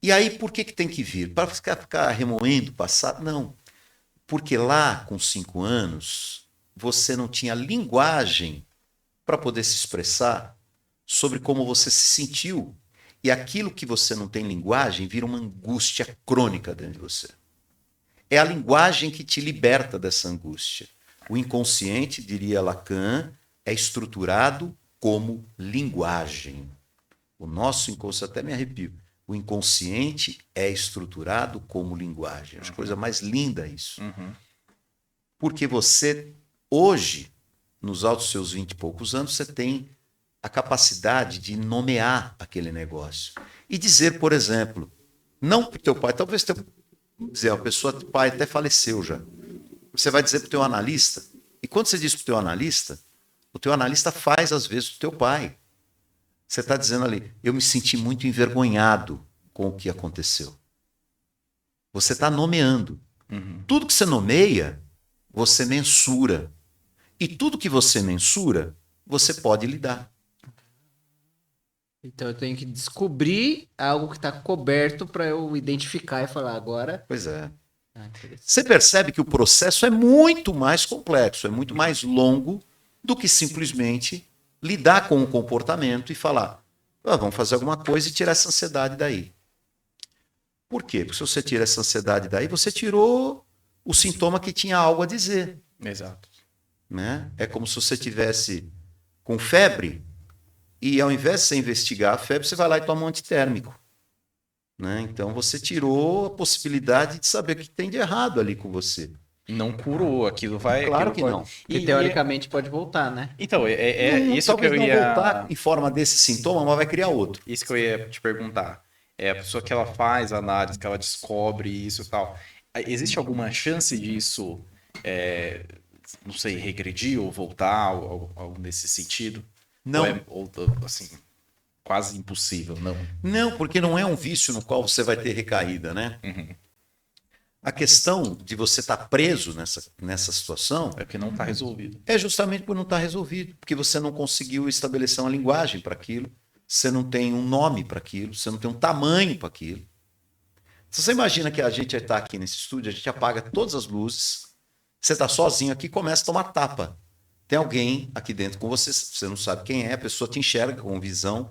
E aí, por que tem que vir? Para ficar remoendo o passado? Não. Porque lá, com 5 anos, você não tinha linguagem para poder se expressar sobre como você se sentiu. E aquilo que você não tem linguagem vira uma angústia crônica dentro de você. É a linguagem que te liberta dessa angústia. O inconsciente, diria Lacan, é estruturado como linguagem. O nosso inconsciente, até me arrepio, o inconsciente é estruturado como linguagem. Acho coisa mais linda isso. Porque você, hoje, nos altos seus 20 e poucos anos, você tem a capacidade de nomear aquele negócio. E dizer, por exemplo, não para o teu pai, talvez teu, dizer, a pessoa, teu pai até faleceu já. Você vai dizer para o teu analista, e quando você diz para o teu analista faz, às vezes, o teu pai. Você está dizendo ali, eu me senti muito envergonhado com o que aconteceu. Você está nomeando. Tudo que você nomeia, você mensura. E tudo que você mensura, você pode lidar. Então eu tenho que descobrir algo que está coberto para eu identificar e falar agora. Pois é. Interessante. Você percebe que o processo é muito mais complexo, é muito mais longo do que simplesmente lidar com o comportamento e falar, vamos fazer alguma coisa e tirar essa ansiedade daí. Por quê? Porque se você tira essa ansiedade daí, você tirou o sintoma que tinha algo a dizer. Exato. Né? É como se você tivesse com febre e ao invés de você investigar a febre, você vai lá e toma um antitérmico. Né? Então você tirou a possibilidade de saber o que tem de errado ali com você. Não curou, aquilo vai... Claro aquilo que pode... não. E teoricamente pode voltar, né? Então, Não, isso que talvez eu não ia... voltar em forma desse sintoma, mas vai criar outro. Isso que eu ia te perguntar. É a pessoa que ela faz a análise, que ela descobre isso e tal. Existe alguma chance disso, não sei, regredir ou voltar, algo nesse sentido? Não. Ou assim, quase impossível, não? Não, porque não é um vício no qual você vai ter recaída, né? A questão de você estar preso nessa situação É porque não está resolvido. é justamente por não estar resolvido, porque você não conseguiu estabelecer uma linguagem para aquilo, você não tem um nome para aquilo, você não tem um tamanho para aquilo. Se você imagina que a gente está aqui nesse estúdio, a gente apaga todas as luzes, você está sozinho aqui e começa a tomar tapa. Tem alguém aqui dentro com você, você não sabe quem é, a pessoa te enxerga com visão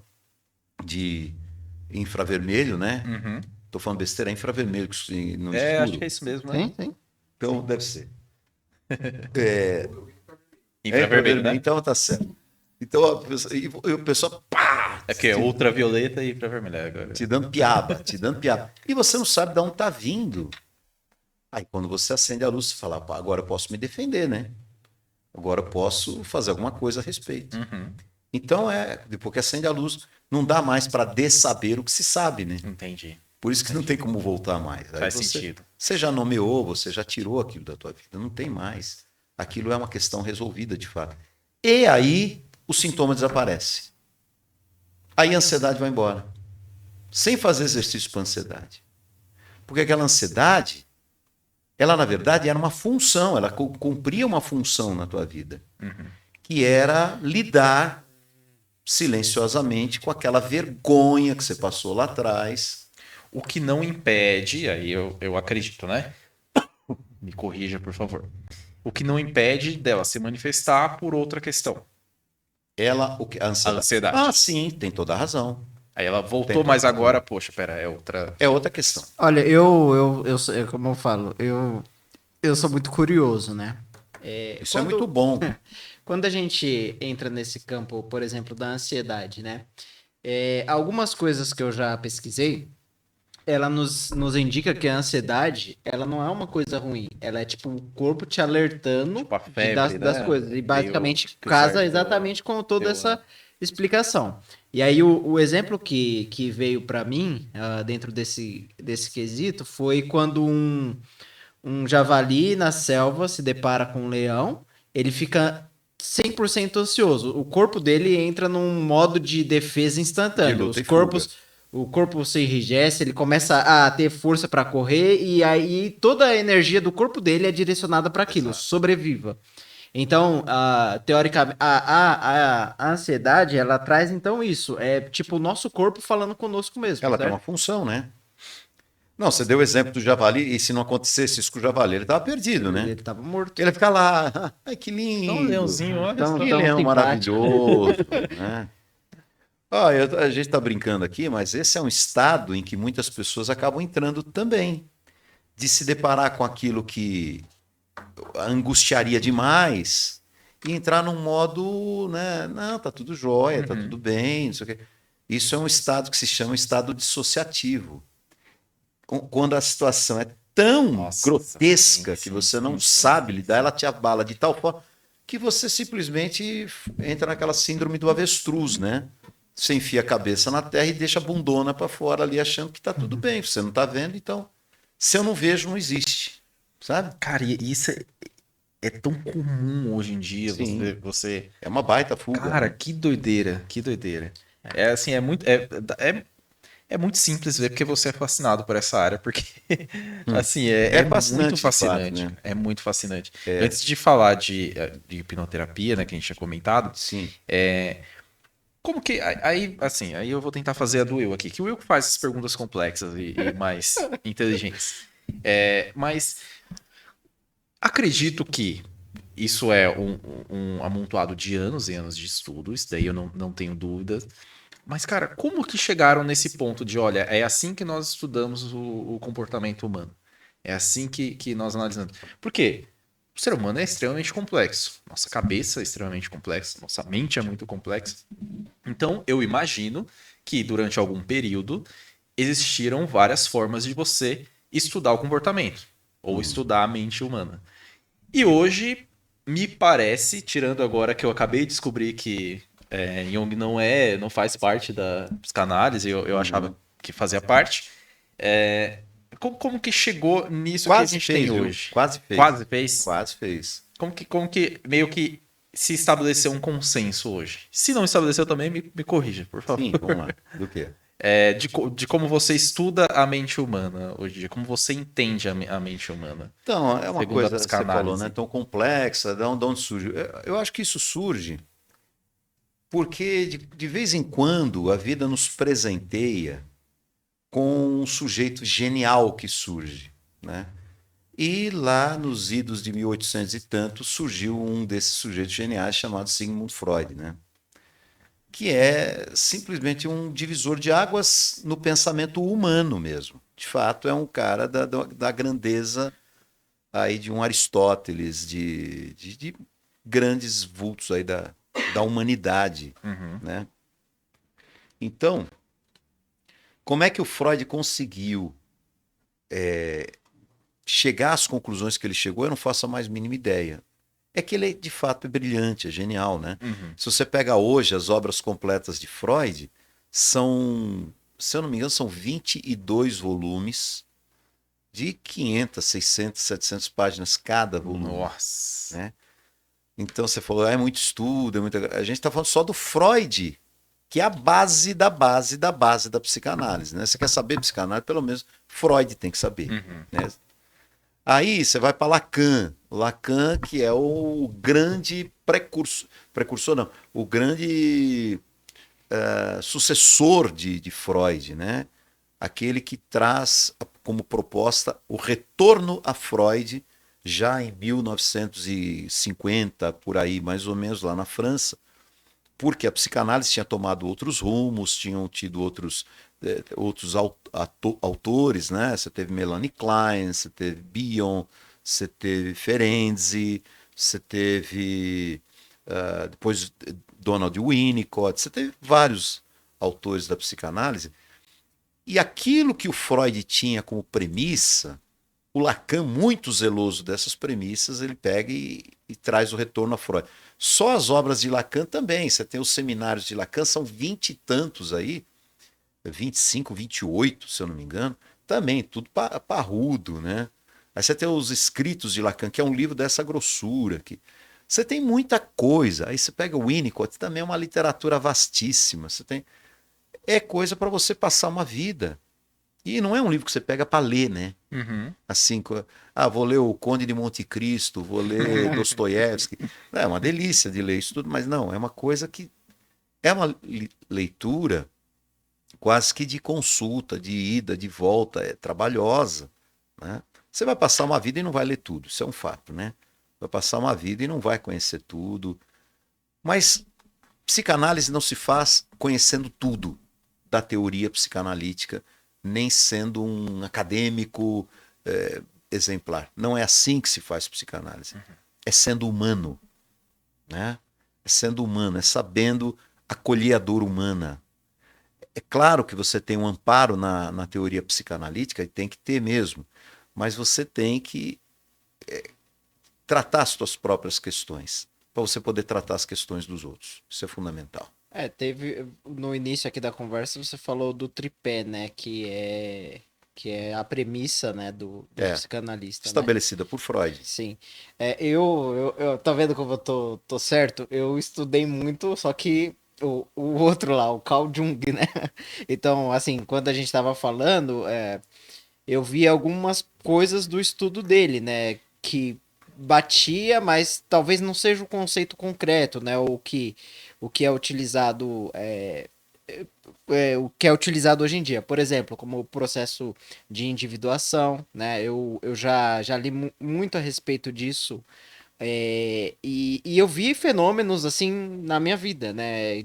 de infravermelho, né? Tô falando besteira, é infravermelho no escuro. Acho que é isso mesmo, né? Tem? Então deve ser. Infravermelho, né? Então tá certo. Então o pessoal pá, É que é ultravioleta e infravermelho agora. te dando piaba, te dando piaba. E você não sabe de onde tá vindo. Aí quando você acende a luz, você fala, pá, agora eu posso me defender, né? Agora eu posso fazer alguma coisa a respeito. Então depois que acende a luz, não dá mais para dessaber o que se sabe, né? Entendi. Por isso que não tem como voltar mais. Aí Faz sentido. Você já nomeou, você já tirou aquilo da tua vida, não tem mais. Aquilo é uma questão resolvida de fato. E aí o sintoma desaparece. Aí a ansiedade vai embora. Sem fazer exercício para ansiedade. Porque aquela ansiedade, ela na verdade era uma função, ela cumpria uma função na tua vida. Que era lidar silenciosamente com aquela vergonha que você passou lá atrás. O que não impede, aí eu acredito, né? Me corrija, por favor. O que não impede dela se manifestar por outra questão. A ansiedade. A ansiedade. Ah, sim, tem toda a razão. Aí ela voltou, Tem. mas agora, poxa, pera, é outra... É outra questão. Olha, como eu falo, eu sou muito curioso, né? Isso é muito bom. Quando a gente entra nesse campo, por exemplo, da ansiedade, né? Algumas coisas que eu já pesquisei, ela nos indica que a ansiedade, ela não é uma coisa ruim. Ela é tipo o corpo te alertando Tipo a febre, das né? coisas. E basicamente Que o casa certo exatamente com toda deu, essa né? explicação. E aí o exemplo que veio para mim, dentro desse quesito, foi quando um javali na selva se depara com um leão, ele fica 100% ansioso. O corpo dele entra num modo de defesa instantâneo. De luta e fuga. O corpo se enrijece, ele começa a ter força para correr e aí toda a energia do corpo dele é direcionada para aquilo, Exato. sobreviva. Então, teoricamente, a ansiedade, ela traz então isso, é tipo o nosso corpo falando conosco mesmo, Ela tem certo? uma função, né? Não, você deu o exemplo do javali, e se não acontecesse isso com o javali, ele estava perdido, né? Ele tava morto. Ele ia ficar lá, ai, que lindo. Então, leãozinho, olha Tão- só. Que tão leão simpático. maravilhoso, né? A gente está brincando aqui, mas esse é um estado em que muitas pessoas acabam entrando também, de se deparar com aquilo que angustiaria demais e entrar num modo, né? Não, tá tudo jóia, tá tudo bem, não sei o quê. Isso é um estado que se chama estado dissociativo. Quando a situação é tão Nossa, grotesca sim, que sim, você não sim, sabe sim, lidar, sim. ela te abala de tal forma que você simplesmente entra naquela síndrome do avestruz, né? Você enfia a cabeça na terra e deixa a bundona para fora ali achando que tá tudo bem. Você não tá vendo, então se eu não vejo, não existe, sabe? Cara, e isso é tão comum hoje em dia, Sim, você... é uma baita fuga, Cara, né? que doideira, que doideira. É assim, é muito simples ver porque você é fascinado por essa área, porque assim, É é muito fascinante de fato, fascinante, né? cara, é muito fascinante. Antes de falar de hipnoterapia, né, que a gente tinha comentado, Sim. como que, aí, assim, aí eu vou tentar fazer a do Will aqui, que o Will que faz as perguntas complexas e mais inteligentes. Mas acredito que isso é um amontoado de anos e anos de estudo, isso daí eu não tenho dúvidas. Mas, cara, como que chegaram nesse ponto de, olha, é assim que nós estudamos o comportamento humano? É assim que nós analisamos. Por quê? O ser humano é extremamente complexo. Nossa cabeça é extremamente complexa. Nossa mente é muito complexa. Então, eu imagino que durante algum período existiram várias formas de você estudar o comportamento ou Uhum. estudar a mente humana. E hoje, me parece, tirando agora que eu acabei de descobrir que Jung não faz parte da psicanálise, eu achava Uhum. que fazia parte. Como que chegou nisso que a Quase gente tem fez, viu? hoje? Quase fez. Quase fez? Quase fez. Como que meio que se estabeleceu um consenso hoje? Se não estabeleceu também, me corrija, por favor. Sim, vamos lá. Do quê? De como você estuda a mente humana hoje em dia, como você entende a mente humana, Então, é uma segundo a coisa, você falou, né? psicanálise. Tão complexa, de onde surge? Eu acho que isso surge porque de vez em quando a vida nos presenteia com um sujeito genial que surge, né? E lá nos idos de 1800 e tanto surgiu um desses sujeitos geniais chamado Sigmund Freud, né? Que é simplesmente um divisor de águas no pensamento humano mesmo. De fato, é um cara da grandeza aí de um Aristóteles, de grandes vultos aí da humanidade, Uhum. né? Então, como é que o Freud conseguiu chegar às conclusões que ele chegou? Eu não faço a mais mínima ideia. É que ele, de fato, é brilhante, é genial, né? Uhum. Se você pega hoje as obras completas de Freud, são, se eu não me engano, são 22 volumes de 500, 600, 700 páginas cada volume, Nossa. né? Então você falou, é muito estudo, a gente está falando só do Freud, que é a base da base da base da psicanálise, né? Você quer saber psicanálise, pelo menos Freud tem que saber, Uhum. né? Aí você vai para Lacan, Lacan que é o grande precursor não, o grande sucessor de Freud, né? Aquele que traz como proposta o retorno a Freud já em 1950, por aí, mais ou menos, lá na França, porque a psicanálise tinha tomado outros rumos, tinham tido outros autores, né? Você teve Melanie Klein, você teve Bion, você teve Ferenczi, você teve depois Donald Winnicott, você teve vários autores da psicanálise, e aquilo que o Freud tinha como premissa, o Lacan, muito zeloso dessas premissas, ele pega e traz o retorno a Freud. Só as obras de Lacan também. Você tem os seminários de Lacan, são 20 e tantos aí, 25, 28, se eu não me engano. Também, tudo parrudo, né? Aí você tem os escritos de Lacan, que é um livro dessa grossura aqui. Você tem muita coisa. Aí você pega o Winnicott, também é uma literatura vastíssima. Você tem coisa para você passar uma vida. E não é um livro que você pega para ler, né? Uhum. Assim, vou ler o Conde de Monte Cristo, vou ler Dostoiévski. É uma delícia de ler isso tudo, mas não, é uma coisa que é uma leitura quase que de consulta, de ida, de volta, é trabalhosa, né? Você vai passar uma vida e não vai ler tudo, isso é um fato, né? Vai passar uma vida e não vai conhecer tudo. Mas psicanálise não se faz conhecendo tudo da teoria psicanalítica, nem sendo um acadêmico exemplar. Não é assim que se faz psicanálise. É sendo humano, né? É sendo humano, é sabendo acolher a dor humana. É claro que você tem um amparo na teoria psicanalítica, e tem que ter mesmo, mas você tem que tratar as suas próprias questões, para você poder tratar as questões dos outros. Isso é fundamental. Teve no início aqui da conversa você falou do tripé, né, que é a premissa, né, do psicanalista, estabelecida, né, por Freud. Sim. Eu tá vendo como eu tô certo? Eu estudei muito, só que o outro lá, o Carl Jung, né? Então, assim, quando a gente tava falando, eu vi algumas coisas do estudo dele, né, que batia, mas talvez não seja o conceito concreto, né, o que é utilizado o que é utilizado hoje em dia. Por exemplo, como o processo de individuação, né? Eu já li muito a respeito disso. E eu vi fenômenos assim na minha vida, né?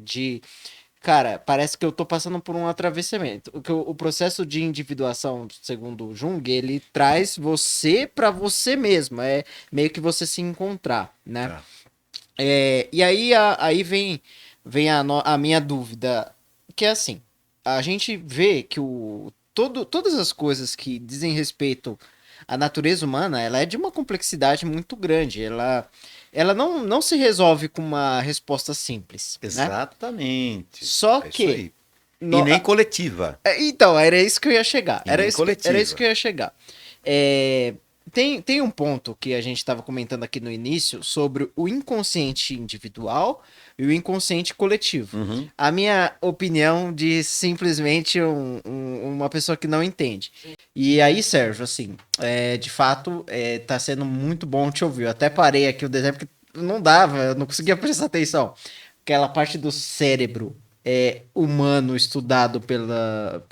Cara, parece que eu tô passando por um atravessamento. O processo de individuação, segundo Jung, ele traz você para você mesmo. É meio que você se encontrar, né? E aí vem a minha dúvida, que é assim, a gente vê que todas as coisas que dizem respeito à natureza humana, ela é de uma complexidade muito grande, ela não se resolve com uma resposta simples, né? Exatamente. Só isso que... aí. E nem coletiva. Então, era isso que eu ia chegar. Era isso que eu ia chegar. Tem um ponto que a gente estava comentando aqui no início sobre o inconsciente individual e o inconsciente coletivo. Uhum. A minha opinião de simplesmente uma pessoa que não entende. E aí, Sérgio, assim, de fato, tá sendo muito bom te ouvir. Eu até parei aqui o desenho porque não dava, eu não conseguia prestar atenção. Aquela parte do cérebro humano estudado pela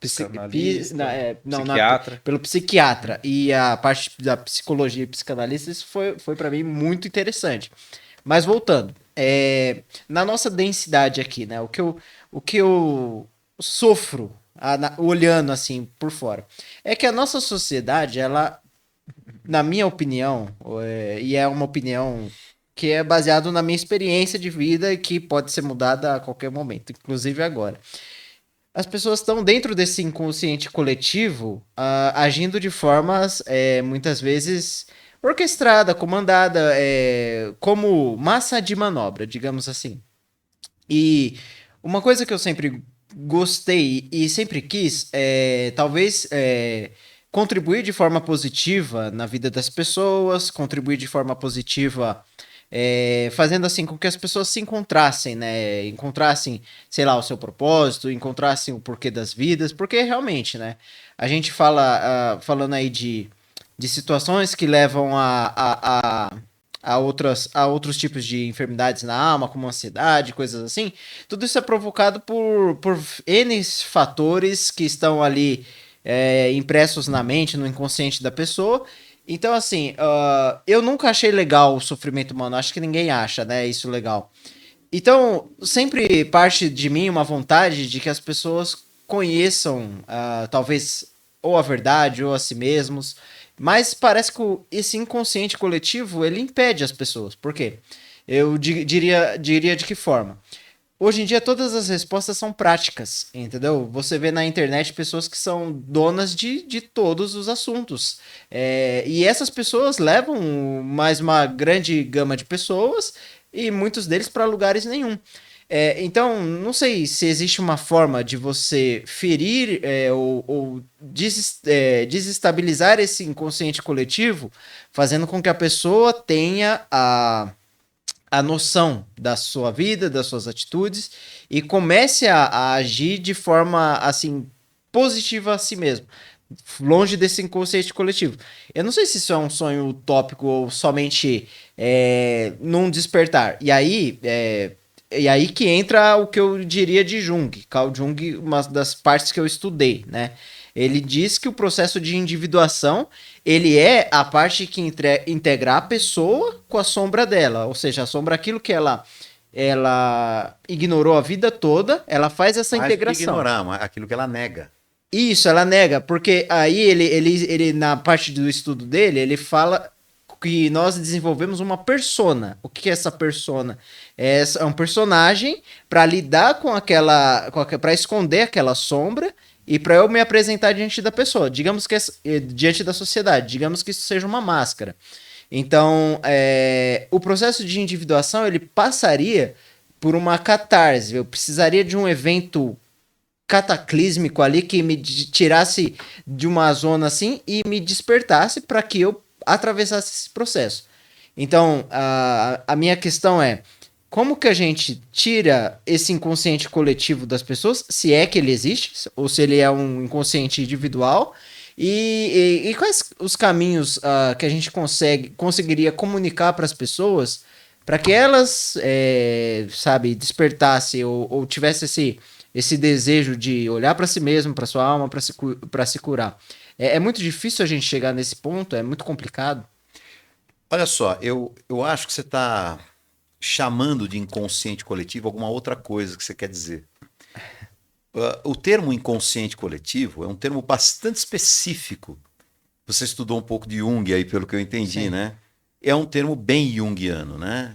psiquiatra. pelo psiquiatra e a parte da psicologia e psicanalista, isso foi para mim muito interessante. Mas voltando, na nossa densidade aqui, né, o que eu sofro olhando assim por fora é que a nossa sociedade, ela, na minha opinião, e é uma opinião que é baseado na minha experiência de vida e que pode ser mudada a qualquer momento, inclusive agora. As pessoas estão dentro desse inconsciente coletivo, agindo de formas, muitas vezes, orquestrada, comandada, como massa de manobra, digamos assim. E uma coisa que eu sempre gostei e sempre quis talvez contribuir de forma positiva na vida das pessoas, contribuir de forma positiva fazendo assim com que as pessoas se encontrassem, né? Encontrassem, sei lá, o seu propósito, encontrassem o porquê das vidas, porque realmente, né? A gente falando aí de situações que levam a outros tipos de enfermidades na alma, como ansiedade, coisas assim. Tudo isso é provocado por N fatores que estão ali impressos na mente, no inconsciente da pessoa. Então, assim, eu nunca achei legal o sofrimento humano, acho que ninguém acha, né, isso legal. Então, sempre parte de mim uma vontade de que as pessoas conheçam, talvez, ou a verdade, ou a si mesmos, mas parece que esse inconsciente coletivo, ele impede as pessoas. Por quê? Eu diria de que forma? Hoje em dia, todas as respostas são práticas, entendeu? Você vê na internet pessoas que são donas de todos os assuntos. E essas pessoas levam mais uma grande gama de pessoas e muitos deles para lugares nenhum. Então, não sei se existe uma forma de você ferir ou desestabilizar esse inconsciente coletivo, fazendo com que a pessoa tenha a noção da sua vida, das suas atitudes e comece a agir de forma, assim, positiva a si mesmo, longe desse inconsciente coletivo. Eu não sei se isso é um sonho utópico ou somente num despertar. E aí, E aí que entra o que eu diria de Jung. Carl Jung, uma das partes que eu estudei, né? Ele diz que o processo de individuação, ele é a parte que integrar a pessoa com a sombra dela. Ou seja, a sombra, aquilo que ela ignorou a vida toda, ela faz essa Mais do que integração. ignorar, mas aquilo que ela nega. Isso, ela nega, porque aí ele na parte do estudo dele, ele fala que nós desenvolvemos uma persona. O que é essa persona? É um personagem para lidar com para esconder aquela sombra e para eu me apresentar diante da pessoa. Digamos que diante da sociedade, digamos que isso seja uma máscara. Então, o processo de individuação ele passaria por uma catarse. Eu precisaria de um evento cataclísmico ali que me tirasse de uma zona assim e me despertasse para que eu atravessasse esse processo. Então, a minha questão é, como que a gente tira esse inconsciente coletivo das pessoas, se é que ele existe, ou se ele é um inconsciente individual, e quais os caminhos que a gente conseguiria comunicar para as pessoas para que elas, sabe, despertassem ou tivesse esse desejo de olhar para si mesmo, para sua alma, para se curar. É muito difícil a gente chegar nesse ponto, é muito complicado. Olha só, eu acho que você está chamando de inconsciente coletivo alguma outra coisa que você quer dizer. O termo inconsciente coletivo é um termo bastante específico. Você estudou um pouco de Jung aí, pelo que eu entendi, Sim. né? É um termo bem junguiano, né?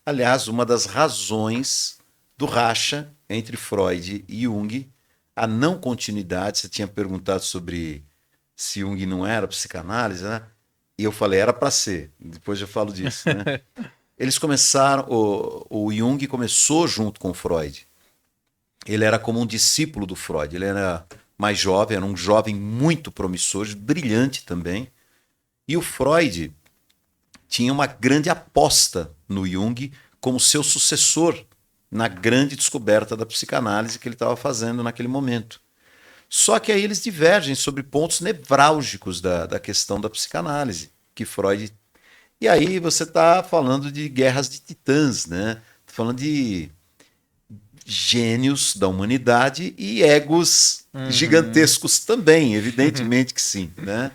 Aliás, uma das razões do racha entre Freud e Jung, a não continuidade. Você tinha perguntado sobre se Jung não era psicanálise, né? E eu falei, era para ser. Depois eu falo disso, né? Eles começaram, o Jung começou junto com Freud. Ele era como um discípulo do Freud. Ele era mais jovem, era um jovem muito promissor, brilhante também. E o Freud tinha uma grande aposta no Jung como seu sucessor na grande descoberta da psicanálise que ele estava fazendo naquele momento. Só que aí eles divergem sobre pontos nevrálgicos da questão da psicanálise, que Freud... E aí você está falando de guerras de titãs, né? Tá falando de gênios da humanidade e egos gigantescos também, evidentemente que sim, né?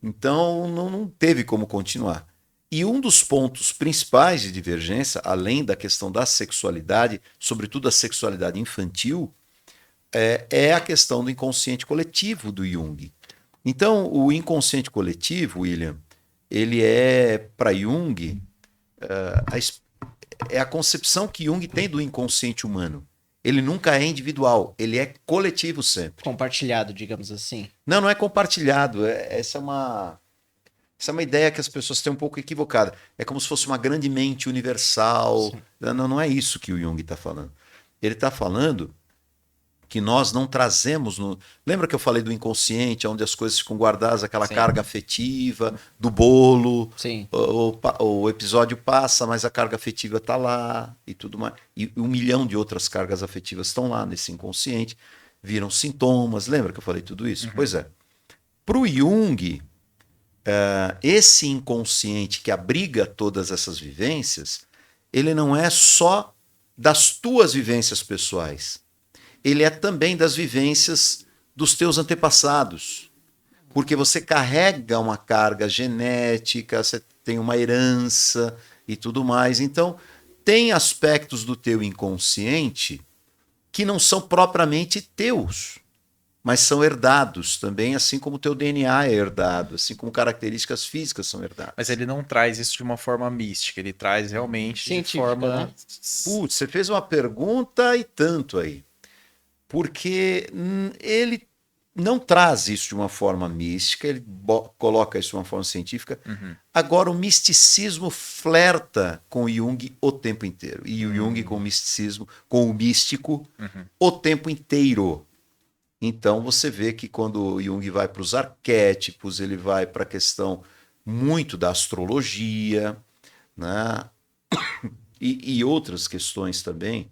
Então não teve como continuar. E um dos pontos principais de divergência, além da questão da sexualidade, sobretudo a sexualidade infantil, é a questão do inconsciente coletivo do Jung. Então, o inconsciente coletivo, William, ele é, para Jung, é a concepção que Jung tem do inconsciente humano. Ele nunca é individual, ele é coletivo sempre. Compartilhado, digamos assim. Não é compartilhado. Essa é uma ideia que as pessoas têm um pouco equivocada. É como se fosse uma grande mente universal. Não é isso que o Jung está falando. Ele está falando que nós não trazemos... Lembra que eu falei do inconsciente, onde as coisas ficam guardadas, aquela carga afetiva, do bolo? Sim. O episódio passa, mas a carga afetiva está lá e tudo mais. E 1 milhão de outras cargas afetivas estão lá nesse inconsciente. Viram sintomas. Lembra que eu falei tudo isso? Pois é. Para o Jung... esse inconsciente que abriga todas essas vivências, ele não é só das tuas vivências pessoais, ele é também das vivências dos teus antepassados, porque você carrega uma carga genética, você tem uma herança e tudo mais. Então, tem aspectos do teu inconsciente que não são propriamente teus, mas são herdados também, assim como o teu DNA é herdado, assim como características físicas são herdadas. Mas ele não traz isso de uma forma mística, ele traz realmente científica, de forma... né? Putz, você fez uma pergunta e tanto aí. Porque ele não traz isso de uma forma mística, ele coloca isso de uma forma científica. Agora, o misticismo flerta com o Jung o tempo inteiro. E o Jung com o misticismo, com o místico, o tempo inteiro. Então você vê que quando o Jung vai para os arquétipos, ele vai para a questão muito da astrologia, né? e outras questões também.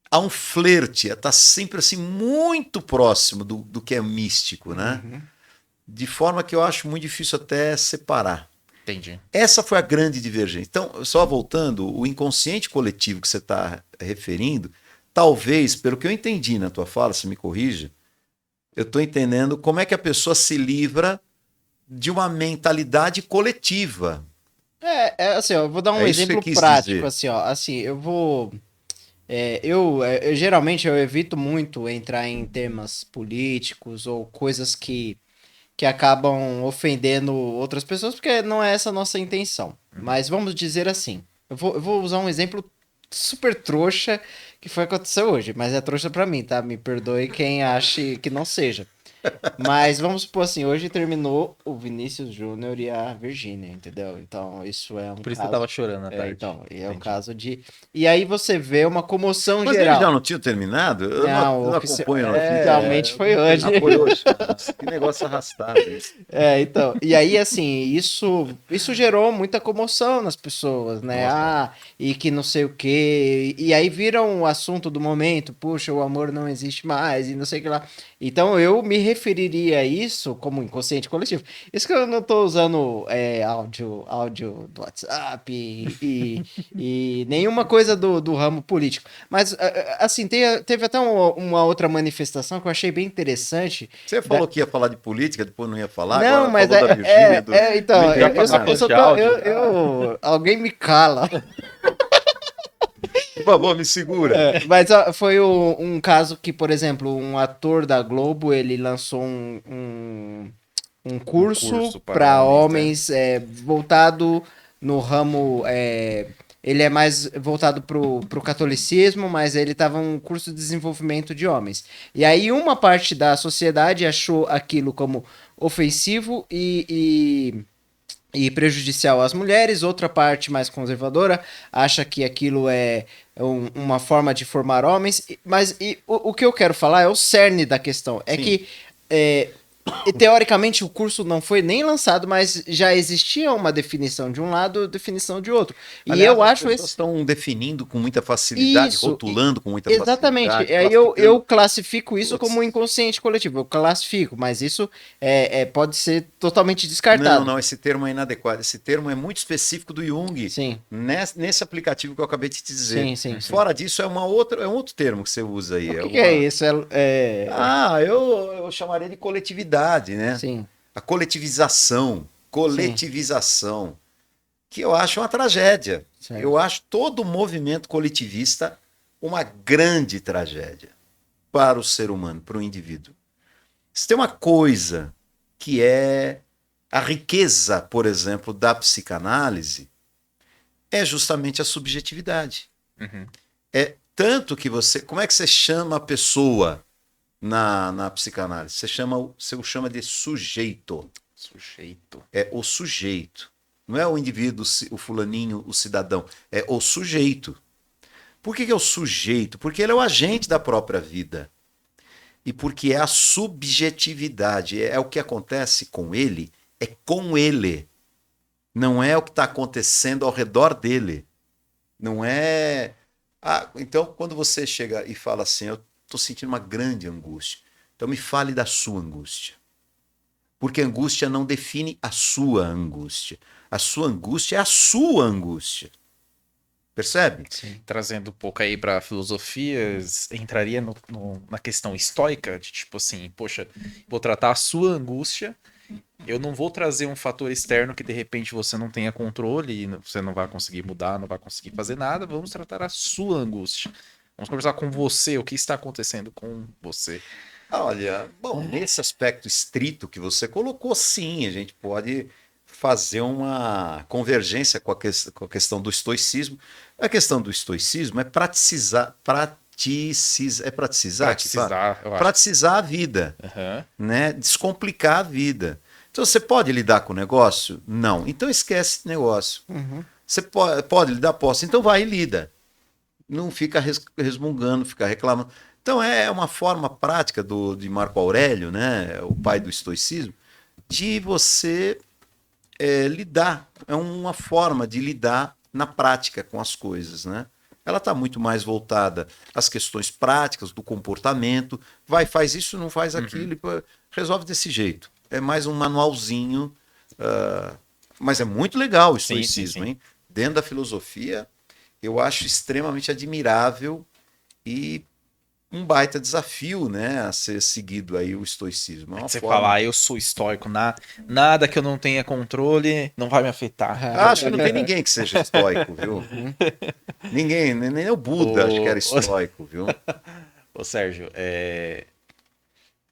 Há um flerte, está sempre assim muito próximo do que é místico, né? De forma que eu acho muito difícil até separar. Entendi. Essa foi a grande divergência. Então, só voltando, o inconsciente coletivo que você está referindo, talvez, pelo que eu entendi na tua fala, se me corrija, eu estou entendendo como é que a pessoa se livra de uma mentalidade coletiva. Assim, ó, eu vou dar um É isso que exemplo você quis prático, dizer. assim, ó, assim, eu vou, eu geralmente eu evito muito entrar em temas políticos ou coisas que acabam ofendendo outras pessoas, porque não é essa a nossa intenção. Mas vamos dizer assim, eu vou usar um exemplo super trouxa que foi acontecer hoje, mas é trouxa pra mim, tá? Me perdoe quem ache que não seja. Mas vamos supor assim, hoje terminou o Vinícius Júnior e a Virgínia, entendeu? Então, isso é um Por isso você caso. tava chorando à tarde. Então, é o Entendi. caso de. E aí você vê uma comoção Mas eles já geral. não tinham terminado? Não, Eu não acompanho oficialmente foi hoje. Foi hoje. Nossa, que negócio arrastado isso. Então. E aí, assim, isso gerou muita comoção nas pessoas, né? Nossa. Ah, e que não sei o quê. E aí viram o assunto do momento, puxa, o amor não existe mais, e não sei o que lá. Então eu me referiria a isso como inconsciente coletivo. Isso que eu não tô usando áudio do WhatsApp e nenhuma coisa do ramo político. Mas, assim, teve até uma outra manifestação que eu achei bem interessante. Você falou que ia falar de política, depois não ia falar, Não, agora mas falou da Virgínia. então, Não entende eu nada. só tô, alguém me cala. Por favor, me segura. Mas ó, foi um caso que, por exemplo, um ator da Globo, ele lançou um curso para para homens, homens, voltado no ramo. Ele é mais voltado pro catolicismo, mas ele tava um curso de desenvolvimento de homens. E aí uma parte da sociedade achou aquilo como ofensivo e prejudicial às mulheres, outra parte mais conservadora acha que aquilo é uma forma de formar homens, mas o que eu quero falar é o cerne da questão, é Sim. que teoricamente o curso não foi nem lançado, mas já existia uma definição de um lado, definição de outro. E Aliás, eu as acho pessoas esse estão definindo com muita facilidade, isso, rotulando com muita exatamente. facilidade. Aí eu classifico isso Putz. como inconsciente coletivo. Eu classifico, mas isso pode ser totalmente Não, descartado. não, esse termo é inadequado. Esse termo é muito específico do Jung. Sim, Nesse aplicativo que eu acabei de te dizer. sim, sim, sim. Fora disso, é um outro termo que você usa aí. O que é isso? Eu chamaria de coletividade, né? Sim. A coletivização. Que eu acho uma tragédia. Certo. Eu acho todo movimento coletivista uma grande tragédia para o ser humano, para o indivíduo. Se tem uma coisa que é a riqueza, por exemplo, da psicanálise, é justamente a subjetividade. Uhum. É tanto que você... Como é que você chama a pessoa na psicanálise? Você o chama de sujeito. Sujeito. É o sujeito. Não é o indivíduo, o fulaninho, o cidadão. É o sujeito. Por que é o sujeito? Porque ele é o agente da própria vida. E porque é a subjetividade. É o que acontece com ele, é com ele. Não é o que está acontecendo ao redor dele. Não é... então, quando você chega e fala assim, eu estou sentindo uma grande angústia. Então, me fale da sua angústia. Porque angústia não define a sua angústia. A sua angústia é a sua angústia. Percebe? Sim. Trazendo um pouco aí para filosofias, entraria na questão estoica, de tipo assim, poxa, vou tratar a sua angústia, eu não vou trazer um fator externo que de repente você não tenha controle, e você não vai conseguir mudar, não vai conseguir fazer nada, vamos tratar a sua angústia. Vamos conversar com você, o que está acontecendo com você. Olha, bom, nesse aspecto estrito que você colocou, sim, a gente pode fazer uma convergência com a questão do estoicismo. A questão do estoicismo é praticizar Eu acho. praticizar a vida, Uhum. né? Descomplicar a vida. Então, você pode lidar com o negócio? Não. Então, esquece esse negócio. Uhum. Você pode lidar? Posso. Então, vai e lida. Não fica resmungando, fica reclamando. Então, é uma forma prática de Marco Aurélio, né? O pai do estoicismo, de você lidar. É uma forma de lidar na prática com as coisas, né? Ela está muito mais voltada às questões práticas, do comportamento. Faz isso, não faz aquilo, resolve desse jeito. É mais um manualzinho Mas é muito legal o Sim, estoicismo, sim. hein? Dentro da filosofia, eu acho extremamente admirável e um baita desafio, né, a ser seguido aí o estoicismo. É É uma que você forma. fala, eu sou estoico, nada que eu não tenha controle não vai me afetar. Acho que não tem ninguém que seja estoico, viu? Ninguém, nem o Buda acho que era Ô, estoico, viu? ô Sérgio,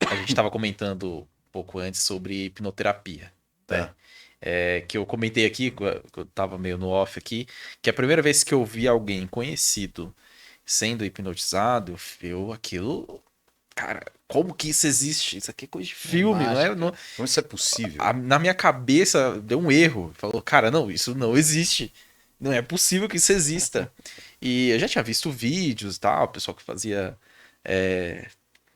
a gente estava comentando um pouco antes sobre hipnoterapia, né? Tá. Que eu comentei aqui, que eu tava meio no off aqui, que a primeira vez que eu vi alguém conhecido sendo hipnotizado, aquilo, cara, como que isso existe? Isso aqui é coisa de filme, não é? mágica. Como isso é possível? Na minha cabeça deu um erro. Falou, cara, não, isso não existe. Não é possível que isso exista. E eu já tinha visto vídeos e tal, o pessoal que fazia é,